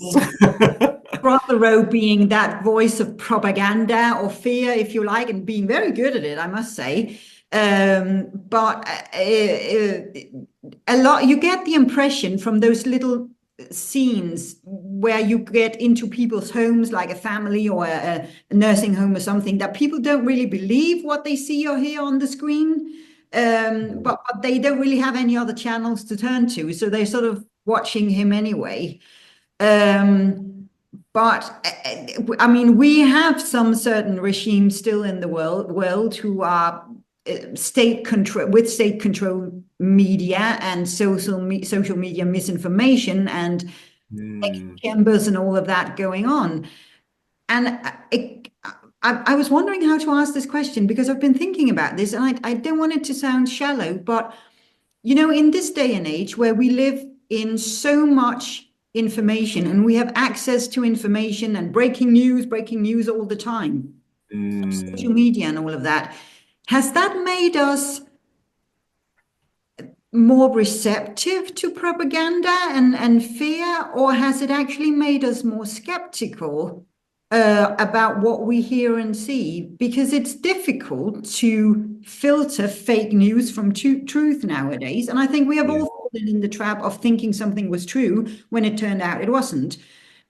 Prothero being that voice of propaganda or fear, if you like, and being very good at it, I must say. But a lot, you get the impression from those little scenes where you get into people's homes, like a family or a nursing home or something, that people don't really believe what they see or hear on the screen. But they don't really have any other channels to turn to, so they're sort of watching him anyway. But I mean, we have some certain regimes still in the world who are state control media and social media misinformation and echo Mm, chambers and all of that going on. And I was wondering how to ask this question, because I've been thinking about this, and I don't want it to sound shallow, but in this day and age where we live in so much information and we have access to information and breaking news all the time, social mm. media and all of that, has that made us more receptive to propaganda and fear, or has it actually made us more skeptical about what we hear and see? Because it's difficult to filter fake news from truth nowadays, and I think we have Yeah. all fallen in the trap of thinking something was true when it turned out it wasn't.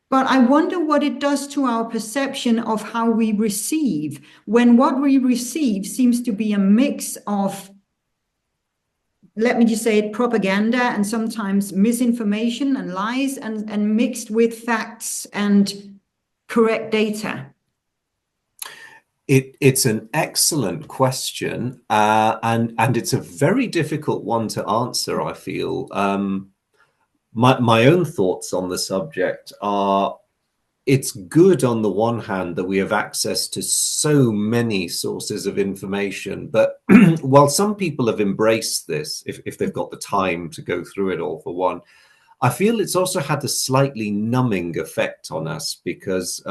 But I wonder what it does to our perception of how we receive, when what we receive seems to be a mix of, let me just say it, propaganda and sometimes misinformation and lies, and mixed with facts and correct data. It's an excellent question, and it's a very difficult one to answer, I feel. My own thoughts on the subject are, it's good on the one hand that we have access to so many sources of information, but while some people have embraced this, if they've got the time to go through it all for one, I feel it's also had a slightly numbing effect on us, because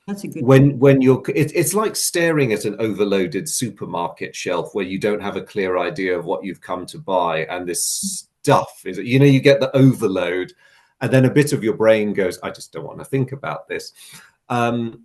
That's a good point. when it's like staring at an overloaded supermarket shelf where you don't have a clear idea of what you've come to buy, and this stuff is, you get the overload, and then a bit of your brain goes, I just don't want to think about this. You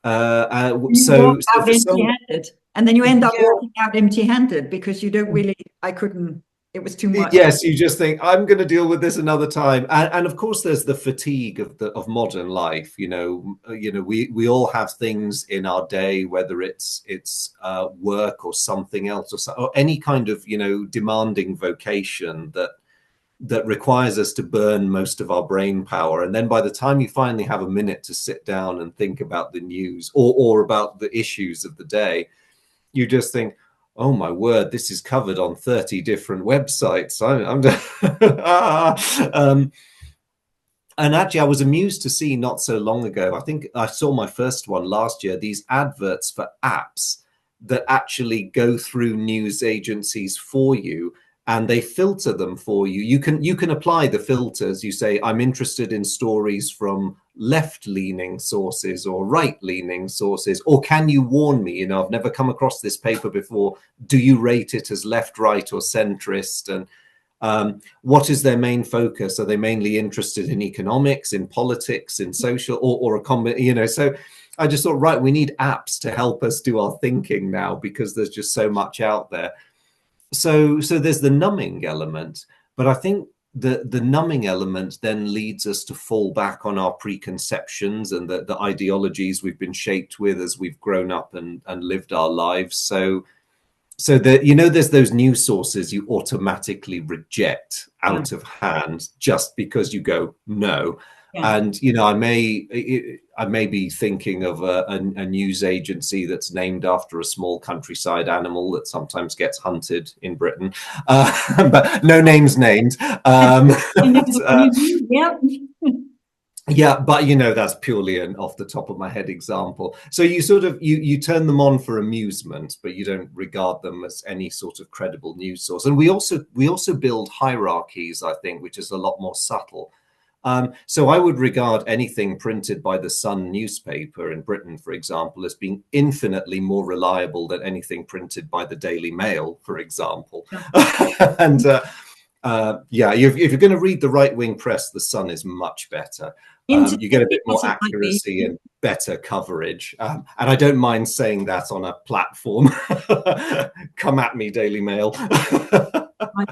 So walk out for some, empty-handed, and then you end up yeah, walking out empty-handed because you don't really, I couldn't, it was too much. yes, you just think, I'm going to deal with this another time, and of course there's the fatigue of modern life. We all have things in our day, whether it's work or something else, or any kind of demanding vocation that requires us to burn most of our brain power. And then by the time you finally have a minute to sit down and think about the news or about the issues of the day, you just think, oh my word, this is covered on 30 different websites. And actually, I was amused to see not so long ago, I think I saw my first one last year, these adverts for apps that actually go through news agencies for you, and they filter them for you. You can apply the filters. You say, I'm interested in stories from left-leaning sources or right-leaning sources, or can you warn me, I've never come across this paper before, do you rate it as left, right, or centrist? And what is their main focus? Are they mainly interested in economics, in politics, in social, or a combination? So I just thought, right, we need apps to help us do our thinking now, because there's just so much out there. So there's the numbing element, but I think the numbing element then leads us to fall back on our preconceptions and the ideologies we've been shaped with as we've grown up and lived our lives. So that, there's those news sources you automatically reject out of hand just because you go, no. Yeah. And I may be thinking of a news agency that's named after a small countryside animal that sometimes gets hunted in Britain, but no names named. Yeah. Yeah, but that's purely an off the top of my head example. So you you turn them on for amusement, but you don't regard them as any sort of credible news source. And we also build hierarchies, I think, which is a lot more subtle. So I would regard anything printed by the Sun newspaper in Britain, for example, as being infinitely more reliable than anything printed by the Daily Mail, for example. And if you're going to read the right-wing press, the Sun is much better. You get a bit more accuracy and better coverage. And I don't mind saying that on a platform. Come at me, Daily Mail. I'm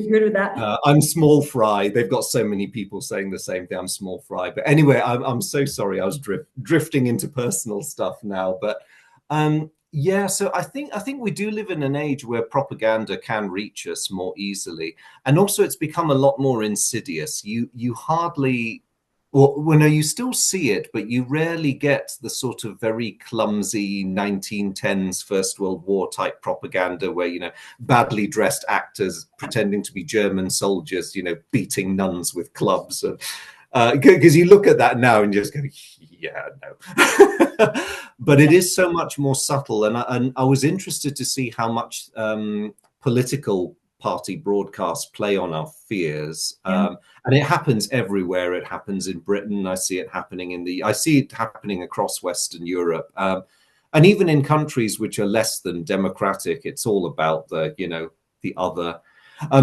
good with that. I'm small fry. They've got so many people saying the same thing. I'm small fry. But anyway, I'm so sorry. I was drifting into personal stuff now. But so I think we do live in an age where propaganda can reach us more easily, and also it's become a lot more insidious. You hardly. Well, no, you still see it, but you rarely get the sort of very clumsy 1910s First World War type propaganda where, badly dressed actors pretending to be German soldiers, beating nuns with clubs. Because you look at that now and you just go, yeah, no. But it is so much more subtle. And I was interested to see how much political party broadcasts play on our fears. And it happens everywhere. It happens in Britain. I see it happening I see it happening across Western Europe. And even in countries which are less than democratic, it's all about the other.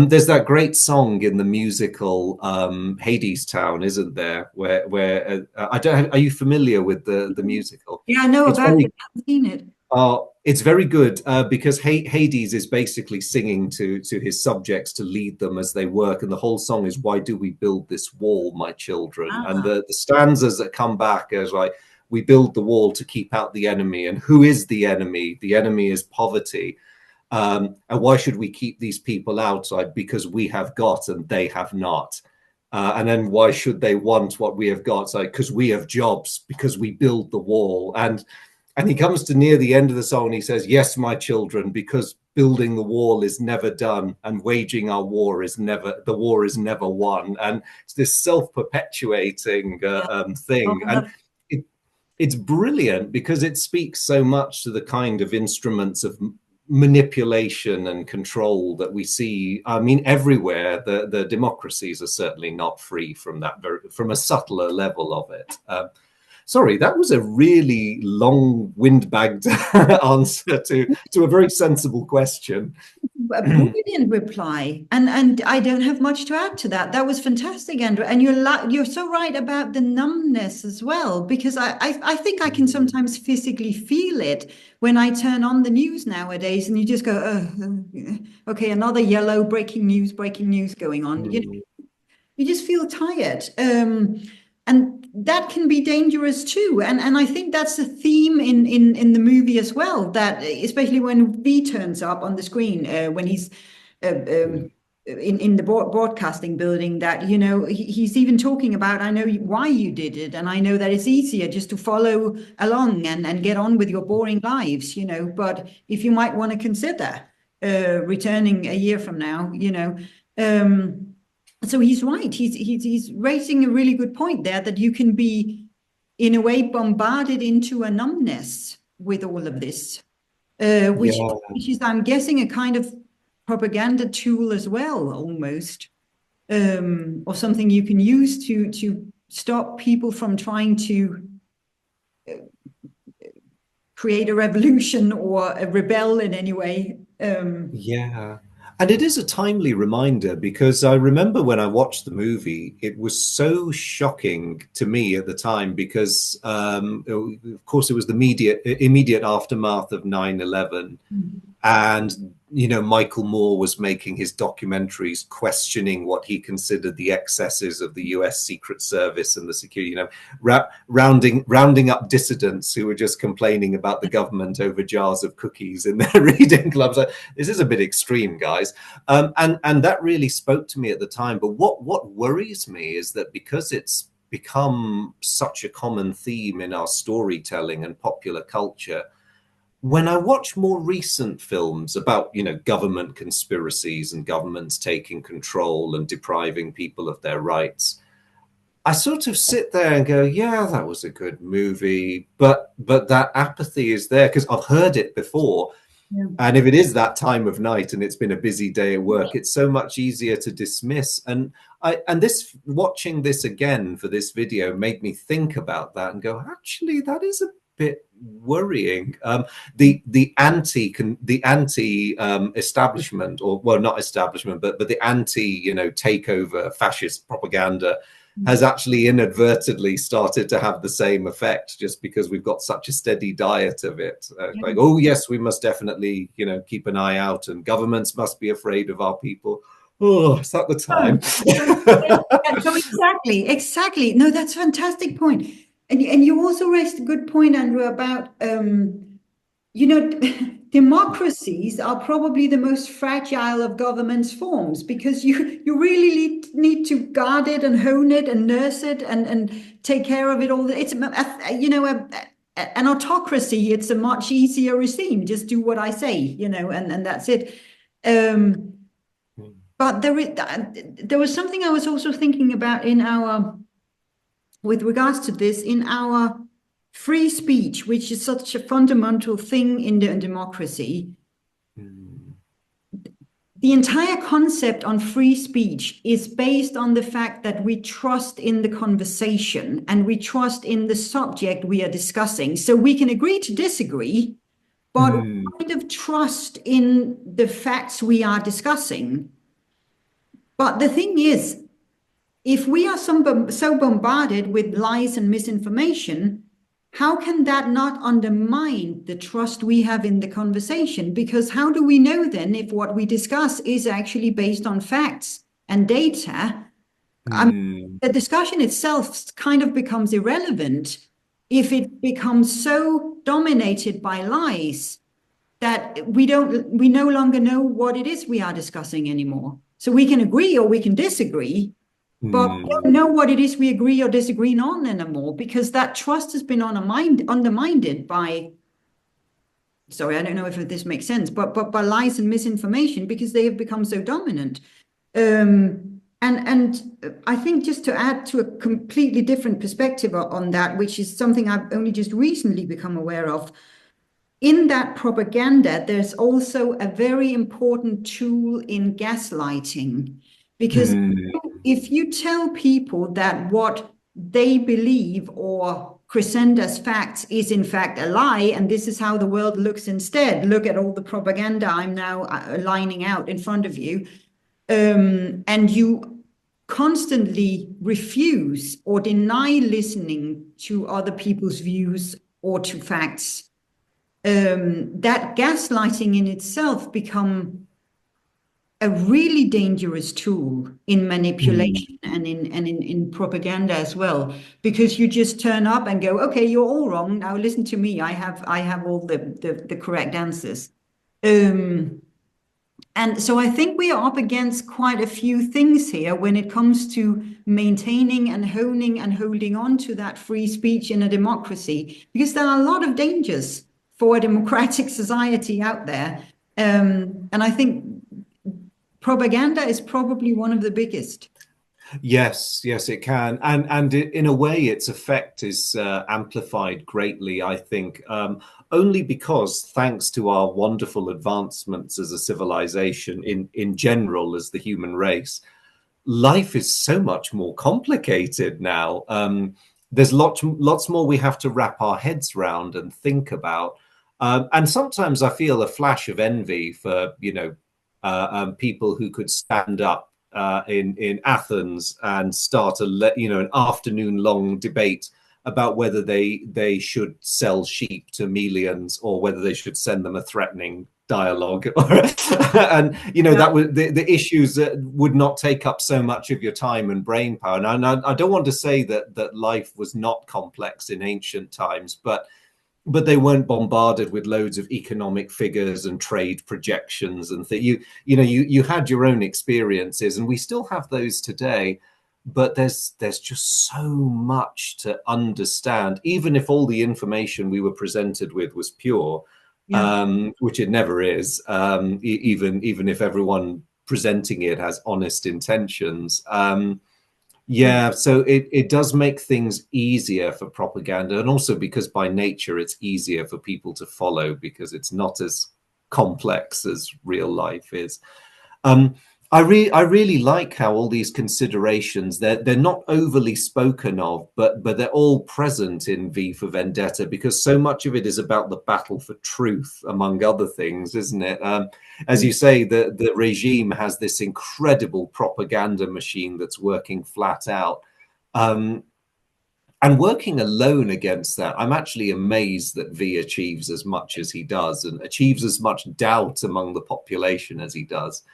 There's that great song in the musical Hadestown, isn't there? Where I don't. Are you familiar with the musical? Yeah, I know about it. I haven't seen it. It's very good because Hades is basically singing to his subjects to lead them as they work, and the whole song is "Why do we build this wall, my children?" And Ah, the stanzas that come back is like, "We build the wall to keep out the enemy, and who is the enemy? The enemy is poverty. And why should we keep these people outside? Because we have got and they have not." And then why should they want what we have got? So, because we have jobs, because we build the wall. And he comes to near the end of the song and he says, "Yes, my children, because building the wall is never done and waging our war is never, the war is never won." And it's this self-perpetuating yeah. Oh, thing. And it, it's brilliant because it speaks so much to the kind of instruments of manipulation and control that we see. I mean, everywhere. The democracies are certainly not free from that, from a subtler level of it. Sorry, that was a really long, windbagged answer to a very sensible question. a brilliant reply, and I don't have much to add to that. That was fantastic, Andrew. And you're so right about the numbness as well, because I think I can sometimes physically feel it when I turn on the news nowadays, and you just go, okay, another yellow breaking news going on. You just feel tired. And that can be dangerous too. And I think that's a theme in the movie as well, that especially when V turns up on the screen, when he's in the broadcasting building, that, he's even talking about, I know why you did it. And I know that it's easier just to follow along and get on with your boring lives, but if you might want to consider returning a year from now, so he's right. He's raising a really good point there, that you can be, in a way, bombarded into a numbness with all of this, Yeah. which is, I'm guessing, a kind of propaganda tool as well, almost, or something you can use to stop people from trying to create a revolution or rebel in any way. Yeah. And it is a timely reminder because I remember when I watched the movie, it was so shocking to me at the time because, of course, it was the immediate aftermath of 9/11. And, Michael Moore was making his documentaries questioning what he considered the excesses of the US Secret Service and the security, rounding up dissidents who were just complaining about the government over jars of cookies in their reading clubs. Like, this is a bit extreme, guys. And that really spoke to me at the time. But what worries me is that because it's become such a common theme in our storytelling and popular culture, when I watch more recent films about, government conspiracies and governments taking control and depriving people of their rights, I sort of sit there and go, yeah, that was a good movie, but that apathy is there because I've heard it before. Yeah. And if it is that time of night and it's been a busy day at work, it's so much easier to dismiss. And watching this again for this video made me think about that and go, actually, that is a bit worrying. The anti establishment, or well, not establishment, but the anti takeover fascist propaganda has actually inadvertently started to have the same effect, just because we've got such a steady diet of it. Like, oh yes, we must definitely keep an eye out, and governments must be afraid of our people. Oh, is that the time? So exactly. No, that's a fantastic point. And you also raised a good point, Andrew, about democracies are probably the most fragile of government's forms, because you really need to guard it and hone it and nurse it and take care of it all. It's an autocracy. It's a much easier regime. Just do what I say, and that's it. But there was something I was also thinking about with regards to this, in our free speech, which is such a fundamental thing in the democracy. The entire concept on free speech is based on the fact that we trust in the conversation and we trust in the subject we are discussing. So we can agree to disagree, but kind of trust in the facts we are discussing. But the thing is, if we are so bombarded with lies and misinformation, how can that not undermine the trust we have in the conversation? Because how do we know then if what we discuss is actually based on facts and data? Mm, The discussion itself kind of becomes irrelevant if it becomes so dominated by lies that we no longer know what it is we are discussing anymore. So we can agree or we can disagree, but we don't mm, know what it is we agree or disagree on anymore, because that trust has been undermined by, sorry, I don't know if this makes sense, but by lies and misinformation, because they have become so dominant. And I think, just to add to a completely different perspective on that, which is something I've only just recently become aware of, in that propaganda, there's also a very important tool in gaslighting. Because mm, if you tell people that what they believe or present as facts is in fact a lie, and this is how the world looks instead, look at all the propaganda I'm now lining out in front of you, and you constantly refuse or deny listening to other people's views or to facts, that gaslighting in itself become a really dangerous tool in mm. manipulation and in propaganda as well, because you just turn up and go, okay, you're all wrong, now listen to me, I have all the correct answers. And so I think we are up against quite a few things here when it comes to maintaining and honing and holding on to that free speech in a democracy, because there are a lot of dangers for a democratic society out there. And I think propaganda is probably one of the biggest. Yes, yes, it can, and in a way, its effect is amplified greatly. I think only because, thanks to our wonderful advancements as a civilization, in general, as the human race, life is so much more complicated now. There's lots more we have to wrap our heads around and think about. And sometimes I feel a flash of envy for, people who could stand up in Athens and start an afternoon long debate about whether they should sell sheep to Melians or whether they should send them a threatening dialogue. And Yeah. that would the issues that would not take up so much of your time and brain power. And I don't want to say that life was not complex in ancient times, but they weren't bombarded with loads of economic figures and trade projections and you had your own experiences, and we still have those today. But there's just so much to understand, even if all the information we were presented with was pure, Yeah. which it never is, even if everyone presenting it has honest intentions. Yeah, so it does make things easier for propaganda, and also because by nature it's easier for people to follow because it's not as complex as real life is. Um, I really like how all these considerations, they're not overly spoken of, but they're all present in V for Vendetta, because so much of it is about the battle for truth, among other things, isn't it? As you say, the regime has this incredible propaganda machine that's working flat out. Um, and working alone against that, I'm actually amazed that V achieves as much as he does and achieves as much doubt among the population as he does.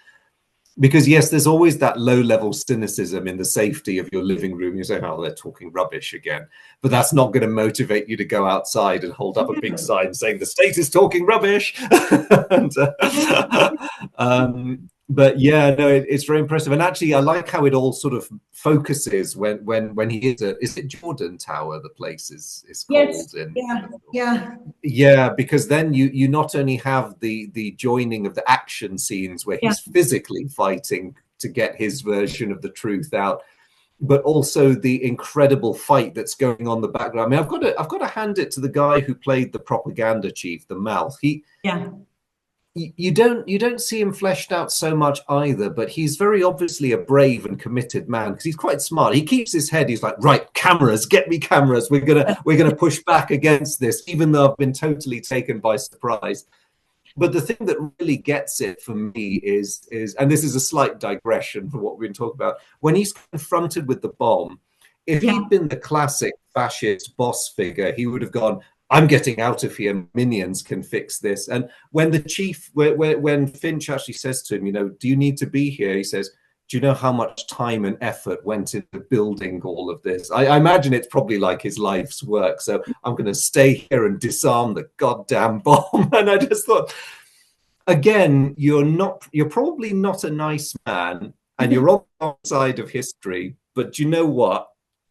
Because yes, there's always that low-level cynicism in the safety of your living room. You say, "Oh, they're talking rubbish again," but that's not going to motivate you to go outside and hold up a big sign saying the state is talking rubbish. and, but yeah, no, it's very impressive. And actually, I like how it all sort of focuses when he is it Jordan Tower? The place is Yes. called in. Yeah. Yeah. Yeah, because then you not only have the joining of the action scenes where Yeah. he's physically fighting to get his version of the truth out, but also the incredible fight that's going on in the background. I mean, I've got to hand it to the guy who played the propaganda chief, the Mal. Yeah. You don't see him fleshed out so much either, but he's very obviously a brave and committed man because he's quite smart. He keeps his head. He's like, right, cameras, get me cameras. We're gonna push back against this, even though I've been totally taken by surprise. But the thing that really gets it for me is, and this is a slight digression for what we've been talking about, when he's confronted with the bomb, If Yeah. he'd been the classic fascist boss figure, he would have gone, I'm getting out of here. Minions can fix this. And when the chief, when Finch actually says to him, do you need to be here? He says, do you know how much time and effort went into building all of this? I imagine it's probably like his life's work. So I'm going to stay here and disarm the goddamn bomb. And I just thought, again, you're probably not a nice man, and you're on the wrong side of history. But do you know what?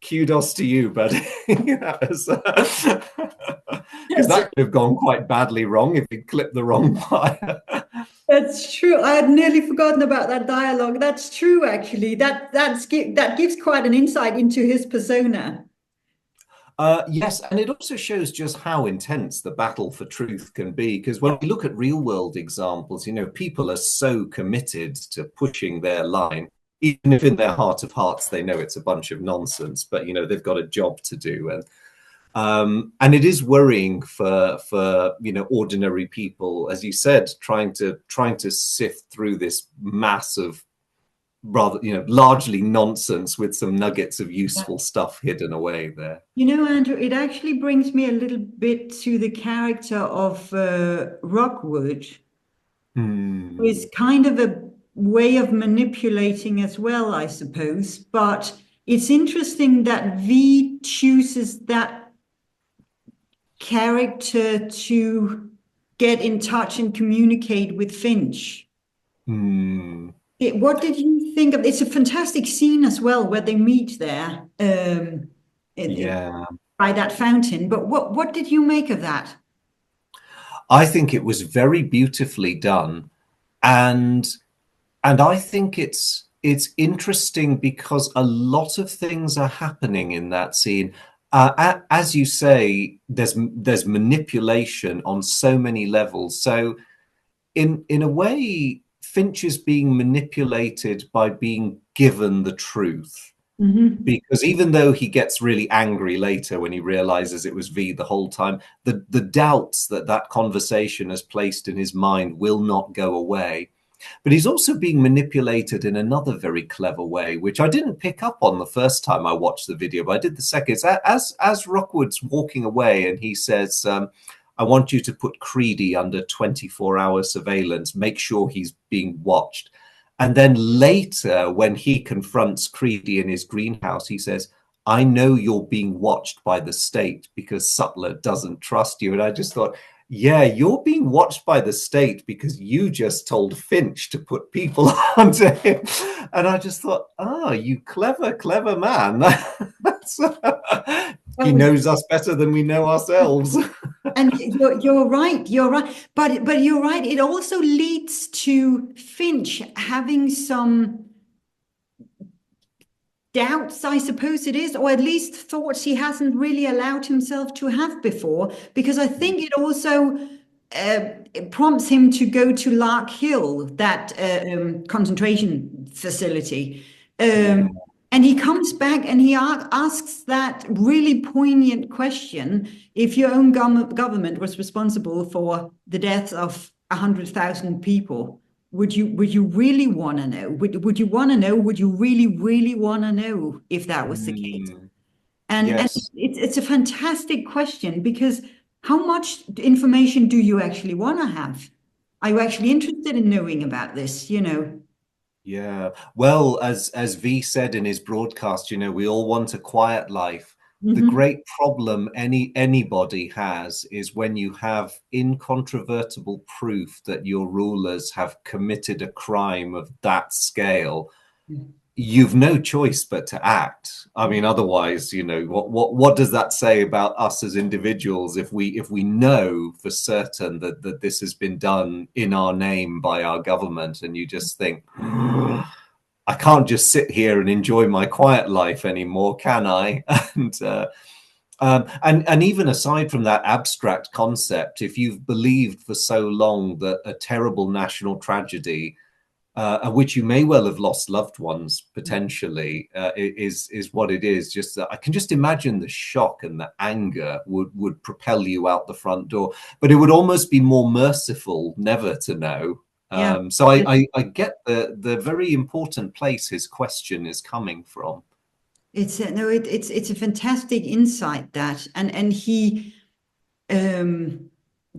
Kudos to you, buddy. Because that could have gone quite badly wrong if you clipped the wrong wire. That's true. I had nearly forgotten about that dialogue. That's true, actually. That gives quite an insight into his persona. Yes, and it also shows just how intense the battle for truth can be. Because when we look at real world examples, people are so committed to pushing their line, even if in their heart of hearts they know it's a bunch of nonsense. But they've got a job to do, and it is worrying for ordinary people, as you said, trying to sift through this mass of rather largely nonsense with some nuggets of useful stuff hidden away there. Andrew, it actually brings me a little bit to the character of Rockwood, who is kind of a way of manipulating as well, I suppose. But it's interesting that V chooses that character to get in touch and communicate with Finch. What did you think of? It's a fantastic scene as well where they meet there by that fountain. But what did you make of that? I think it was very beautifully done, and I think it's interesting because a lot of things are happening in that scene. As you say, there's manipulation on so many levels. So in a way, Finch is being manipulated by being given the truth. Because even though he gets really angry later when he realizes it was V the whole time, the doubts that conversation has placed in his mind will not go away. But he's also being manipulated in another very clever way, which I didn't pick up on the first time I watched the video, but I did the second. As Rockwood's walking away and he says, I want you to put Creedy under 24-hour surveillance, make sure he's being watched. And then later, when he confronts Creedy in his greenhouse, he says, I know you're being watched by the state because Sutler doesn't trust you. And I just thought, yeah, you're being watched by the state because you just told Finch to put people onto him. And I just thought, you clever man. He knows us better than we know ourselves. And you're right. But you're right. It also leads to Finch having some doubts, I suppose it is, or at least thoughts he hasn't really allowed himself to have before, because I think it also it prompts him to go to Lark Hill, that concentration facility. And he comes back and he asks that really poignant question: if your own government was responsible for the deaths of 100,000 people, would you really want to know? Would you want to know? Would you really want to know if that was the case? And, yes. and it's a fantastic question, because how much information do you actually want to have? Are you actually interested in knowing about this? Yeah. Well, as V said in his broadcast, we all want a quiet life. The great problem anybody has is when you have incontrovertible proof that your rulers have committed a crime of that scale, you've no choice but to act. I mean, otherwise, what does that say about us as individuals if we know for certain that this has been done in our name by our government, and you just think, I can't just sit here and enjoy my quiet life anymore, can I? And even aside from that abstract concept, if you've believed for so long that a terrible national tragedy, which you may well have lost loved ones potentially, is what it is, just that I can just imagine the shock and the anger would propel you out the front door. But it would almost be more merciful never to know. So I get the very important place his question is coming from. it's a fantastic insight, that, and he, um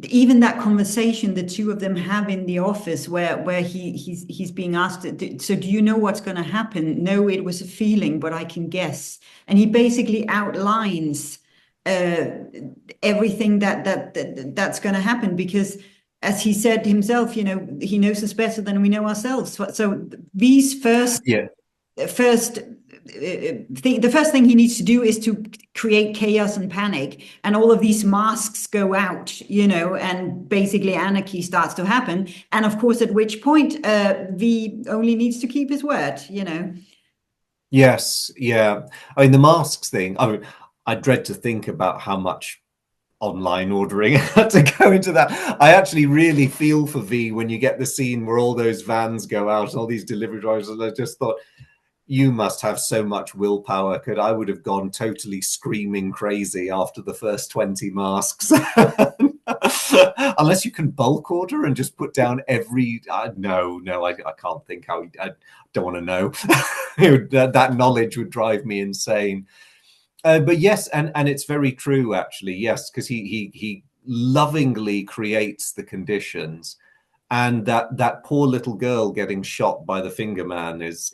even that conversation the two of them have in the office, where he's being asked, so do you know what's going to happen? No, it was a feeling, but I can guess. And he basically outlines uh everything that's going to happen, because as he said himself, he knows us better than we know ourselves. So these Yeah. the first thing he needs to do is to create chaos and panic, and all of these masks go out, and basically anarchy starts to happen. And of course, at which point, V only needs to keep his word. Yes. Yeah. I mean, the masks thing. I mean, I dread to think about how much online ordering had to go into that. I actually really feel for V when you get the scene where all those vans go out, all these delivery drivers, and I just thought, you must have so much willpower. Could I would have gone totally screaming crazy after the first 20 masks. Unless you can bulk order and just put down every no, I can't think how. I don't want to know. That knowledge would drive me insane. But yes, and it's very true actually. Yes, because he lovingly creates the conditions, and that poor little girl getting shot by the finger man is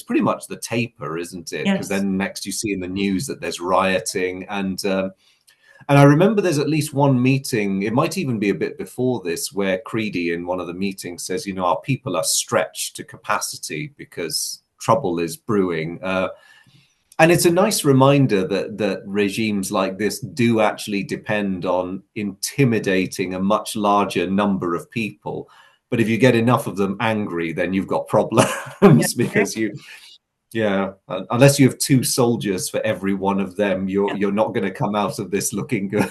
pretty much the taper, isn't it? Because Yes. then next you see in the news that there's rioting, and I remember there's at least one meeting, it might even be a bit before this, where Creedy in one of the meetings says, our people are stretched to capacity because trouble is brewing. And it's a nice reminder that regimes like this do actually depend on intimidating a much larger number of people. But if you get enough of them angry, then you've got Yeah. problems because yeah, unless you have two soldiers for every one of them, you're not going to come out of this looking good.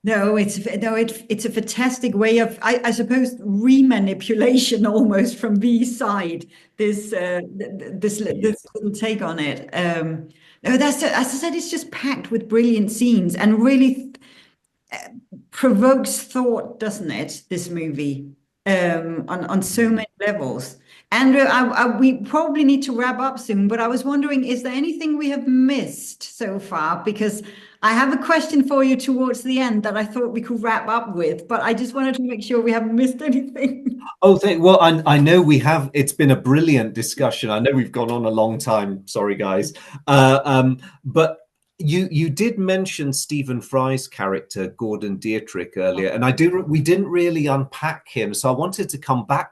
No, it's a fantastic way of, I suppose, remanipulation almost from V's side. This Yes. little take on it. No, as I said, it's just packed with brilliant scenes, and really provokes thought, doesn't it? This movie, on so many levels. Andrew, we probably need to wrap up soon, but I was wondering, is there anything we have missed so far? Because I have a question for you towards the end that I thought we could wrap up with, but I just wanted to make sure we haven't missed anything. Oh, well, I know we have. It's been a brilliant discussion. I know we've gone on a long time. Sorry, guys. But you did mention Stephen Fry's character, Gordon Dietrich, earlier, and we didn't really unpack him. So I wanted to come back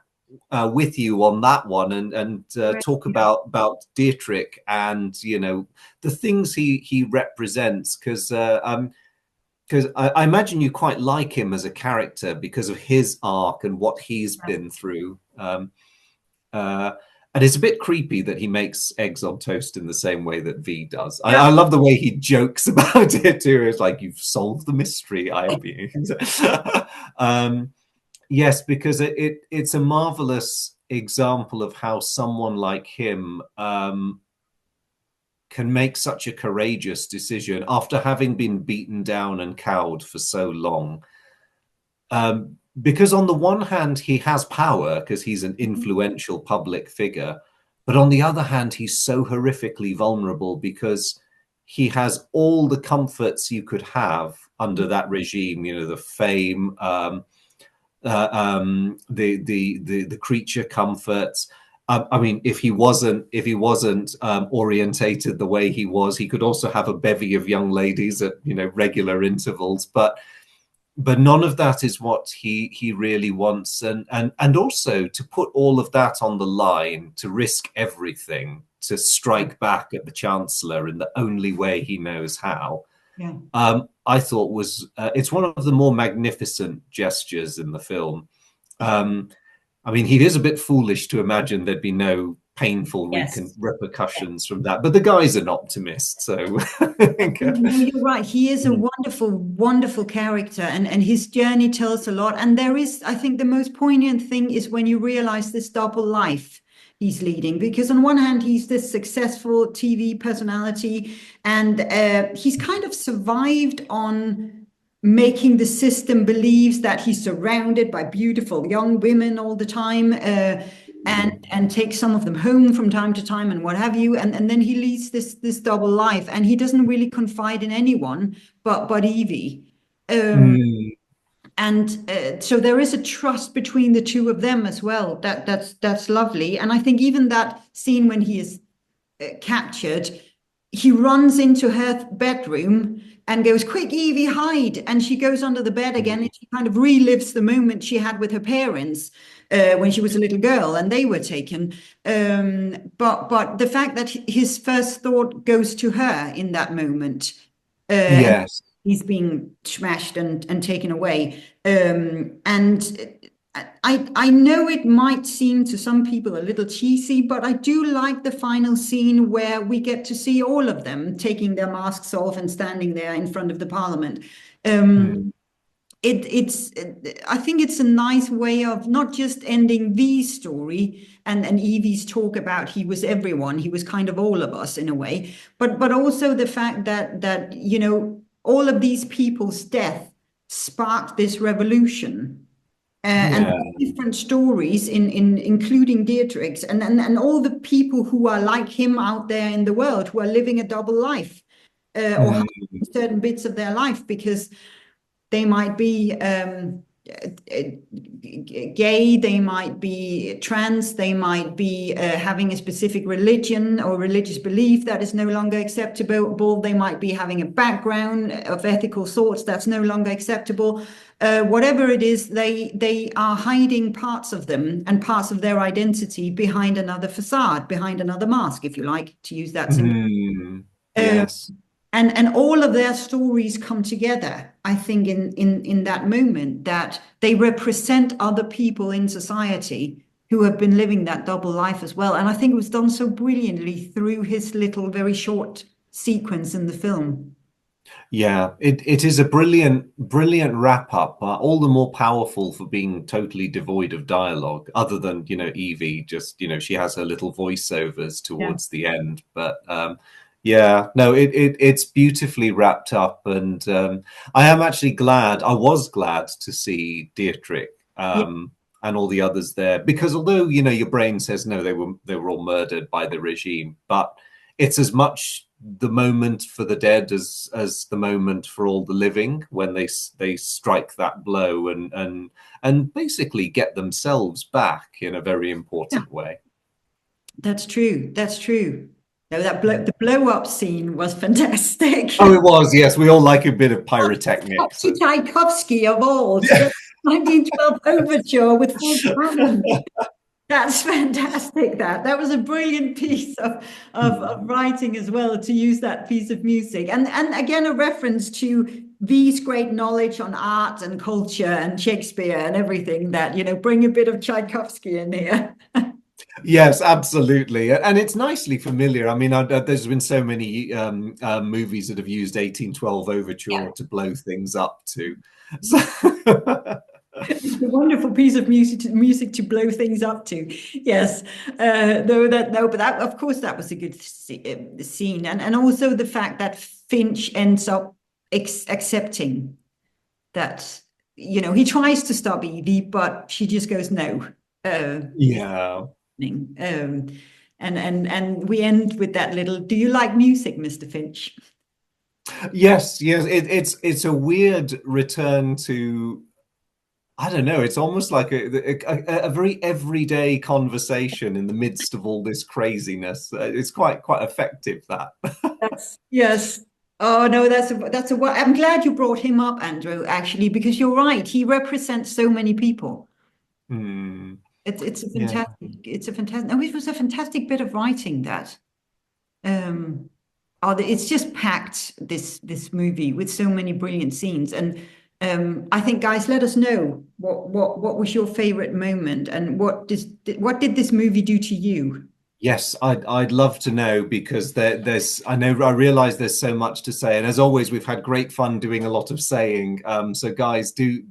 with you on that one and talk about Dietrich and the things he represents, because I imagine you quite like him as a character because of his arc and what he's been through. Uh, and it's a bit creepy that he makes eggs on toast in the same way that V does. Yeah. I love the way he jokes about it too. It's like, you've solved the mystery, I have you. Yes, because it's a marvelous example of how someone like him can make such a courageous decision after having been beaten down and cowed for so long. Because on the one hand, he has power because he's an influential public figure. But on the other hand, he's so horrifically vulnerable because he has all the comforts you could have under that regime, the fame, the creature comforts. I mean, if he wasn't orientated the way he was, he could also have a bevy of young ladies at regular intervals. But none of that is what he really wants, and also to put all of that on the line, to risk everything, to strike back at the Chancellor in the only way he knows how. Yeah. I thought was it's one of the more magnificent gestures in the film. I mean, he is a bit foolish to imagine there'd be no painful Yes. repercussions from that, but the guy's an optimist, so No, you're right. He is a wonderful, wonderful character, and his journey tells a lot. And there is, I think, the most poignant thing is when you realize this double life he's leading. Because on one hand, he's this successful TV personality, and he's kind of survived on making the system believes that he's surrounded by beautiful young women all the time. and takes some of them home from time to time and what have you. And then he leads this double life, and he doesn't really confide in anyone but Evie. Mm. And so there is a trust between the two of them as well. That's lovely. And I think even that scene when he is captured, he runs into her bedroom and goes, "Quick, Evie, hide!" And she goes under the bed again, and she kind of relives the moment she had with her parents when she was a little girl and they were taken. But the fact that his first thought goes to her in that moment, and Yes. he's being smashed and taken away. And I know it might seem to some people a little cheesy, but I do like the final scene where we get to see all of them taking their masks off and standing there in front of the parliament. Mm. It's I think it's a nice way of not just ending V's story and Evie's talk about he was everyone, he was kind of all of us in a way, but also the fact that all of these people's death sparked this revolution. And Yeah. different stories in including Dietrich's and all the people who are like him out there in the world who are living a double life, or Mm. certain bits of their life because they might be gay, they might be trans, they might be having a specific religion or religious belief that is no longer acceptable. They might be having a background of ethical sorts that's no longer acceptable. Whatever it is, they are hiding parts of them and parts of their identity behind another facade, behind another mask, if you like, to use that symbol. Mm. Uh, Yes. and all of their stories come together, I think, in that moment, that they represent other people in society who have been living that double life as well. And I think it was done so brilliantly through his little, very short sequence in the film. Yeah, it is a brilliant wrap up, all the more powerful for being totally devoid of dialogue, other than, Evie just, she has her little voiceovers Yeah. towards the end. But yeah, no, it's beautifully wrapped up. And I was glad to see Dietrich Yeah. and all the others there, because although, your brain says no, they were all murdered by the regime, but it's as much the moment for the dead as the moment for all the living, when they strike that blow and basically get themselves back in a very Yeah, important way. that's true. That's true. No, the blow up scene was fantastic. Oh, it was. Yes, we all like a bit of pyrotechnics. Tchaikovsky of all to get 1912 overture with full band. That's fantastic. That was a brilliant piece of writing as well, to use that piece of music. And again, a reference to V's great knowledge on art and culture and Shakespeare and everything, that, bring a bit of Tchaikovsky in here. Yes, absolutely, and it's nicely familiar. I mean, there's been so many movies that have used 1812 Yeah. overture to blow things up to. So It's a wonderful piece of music to blow things up to. Yes, but that, of course, that was a good scene, and also the fact that Finch ends up accepting that, he tries to stop Evie, but she just goes no. It's yeah. happening. And we end with that little, "Do you like music, Mr. Finch?" Yes, yes. It's a weird return to, I don't know. It's almost like a very everyday conversation in the midst of all this craziness. It's quite effective, that. Yes. Oh no, I'm glad you brought him up, Andrew, actually, because you're right. He represents so many people. Hmm. It's a Yeah. fantastic, no, it was a fantastic bit of writing, that. Um, it's just packed, this movie, with so many brilliant scenes. And I think, guys, let us know what was your favorite moment, and what did this movie do to you? Yes, I'd love to know, because I realize there's so much to say, and as always, we've had great fun doing a lot of saying. So guys, do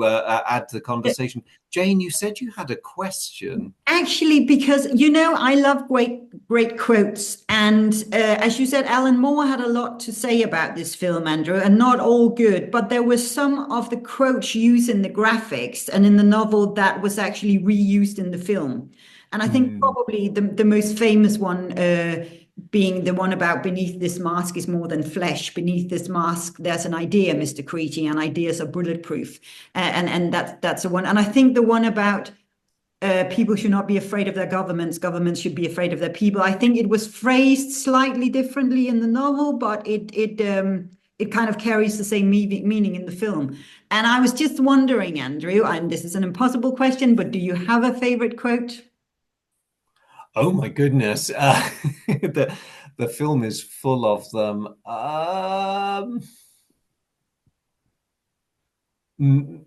add to the conversation. Jane, you said you had a question. Actually, because I love great quotes, and as you said, Alan Moore had a lot to say about this film, Andrew, and not all good. But there were some of the quotes used in the graphics and in the novel that was actually reused in the film. And I think Mm. probably the most famous one being the one about beneath this mask is more than flesh. Beneath this mask, there's an idea, Mr. Creedy, and ideas are bulletproof. And that's the one. And I think the one about people should not be afraid of their governments. Governments should be afraid of their people. I think it was phrased slightly differently in the novel, but it kind of carries the same meaning in the film. And I was just wondering, Andrew, and this is an impossible question, but do you have a favorite quote? Oh my goodness. The film is full of them. Mm,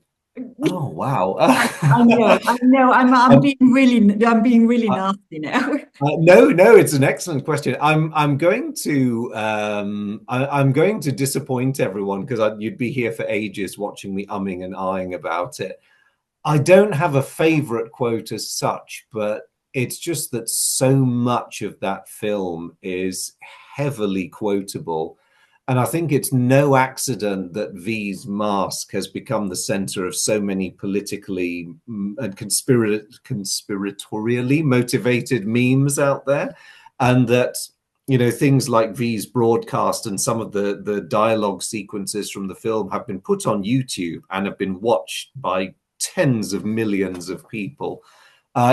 oh wow. I know. I'm Um, being really uh, nasty now. no, it's an excellent question. I'm going to disappoint everyone because you'd be here for ages watching me umming and ahhing about it. I don't have a favorite quote as such, but it's just that so much of that film is heavily quotable. And I think it's no accident that V's mask has become the center of so many politically and conspiratorially motivated memes out there. And that, things like V's broadcast and some of the dialogue sequences from the film have been put on YouTube and have been watched by tens of millions of people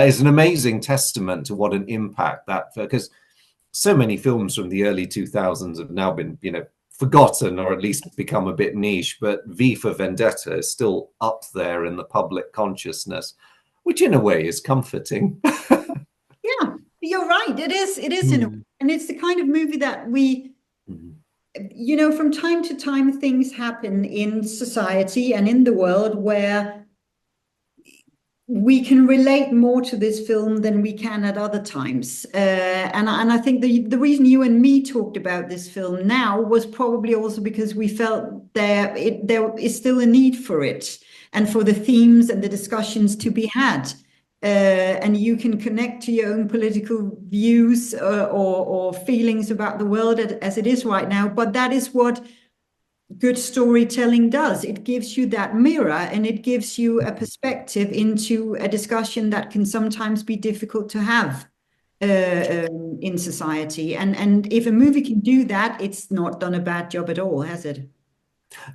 is an amazing testament to what an impact that, because so many films from the early 2000s have now been, forgotten or at least become a bit niche. But V for Vendetta is still up there in the public consciousness, which in a way is comforting. Yeah, you're right. It is. It is in a, Mm. and it's the kind of movie that from time to time, things happen in society and in the world where we can relate more to this film than we can at other times. And I think the reason you and me talked about this film now was probably also because we felt there is still a need for it and for the themes and the discussions to be had. And you can connect to your own political views or feelings about the world as it is right now. But that is what good storytelling does. It gives you that mirror and it gives you a perspective into a discussion that can sometimes be difficult to have in society. And if a movie can do that, it's not done a bad job at all, has it?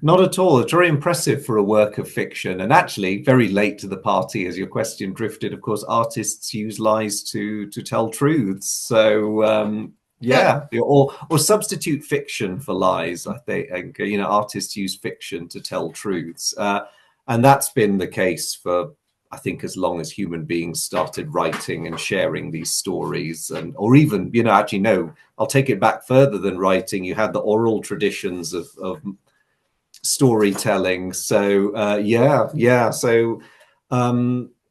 Not at all. It's very impressive for a work of fiction. And actually, very late to the party, as your question drifted, of course, artists use lies to tell truths. So, yeah, or substitute fiction for lies. I think, artists use fiction to tell truths. And that's been the case for, I think, as long as human beings started writing and sharing these stories. Or even, actually, no, I'll take it back further than writing. You had the oral traditions of storytelling. So yeah. So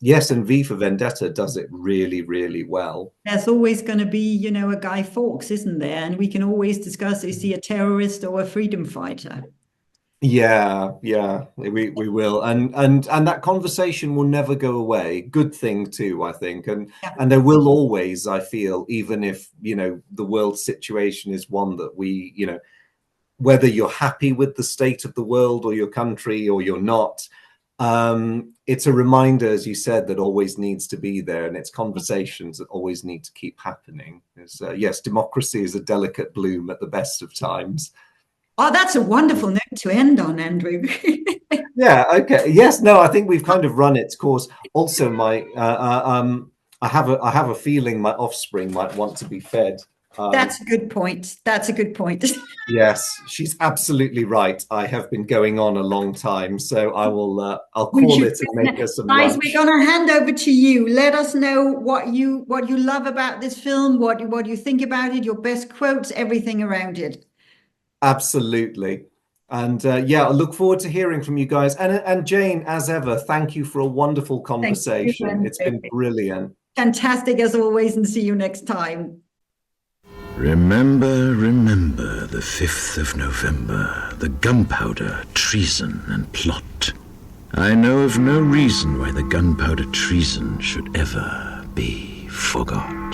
yes, and V for Vendetta does it really, really well. There's always going to be, a Guy Fawkes, isn't there? And we can always discuss, is he a terrorist or a freedom fighter? Yeah, we will, and that conversation will never go away. Good thing too, I think, Yeah. and there will always, I feel, even if the world situation is one that we, whether you're happy with the state of the world or your country or you're not, it's a reminder, as you said, that always needs to be there, and it's conversations that always need to keep happening. Yes, democracy is a delicate bloom at the best of times. Oh, that's a wonderful note to end on, Andrew. Yeah. Okay. Yes. No. I think we've kind of run its course. Also, I have a feeling my offspring might want to be fed. That's a good point. That's a good point. Yes, she's absolutely right. I have been going on a long time, so I'll We call should, it and make her some guys, lunch. we're gonna hand over to you. Let us know what you love about this film, what you think about it, your best quotes, everything around it. Absolutely. And yeah, I look forward to hearing from you guys. And Jane, as ever, thank you for a wonderful Thank you, conversation. It's been brilliant. fantastic as always, and see you next time. Remember, remember the 5th of November, the gunpowder, treason, and plot. I know of no reason why the gunpowder treason should ever be forgot.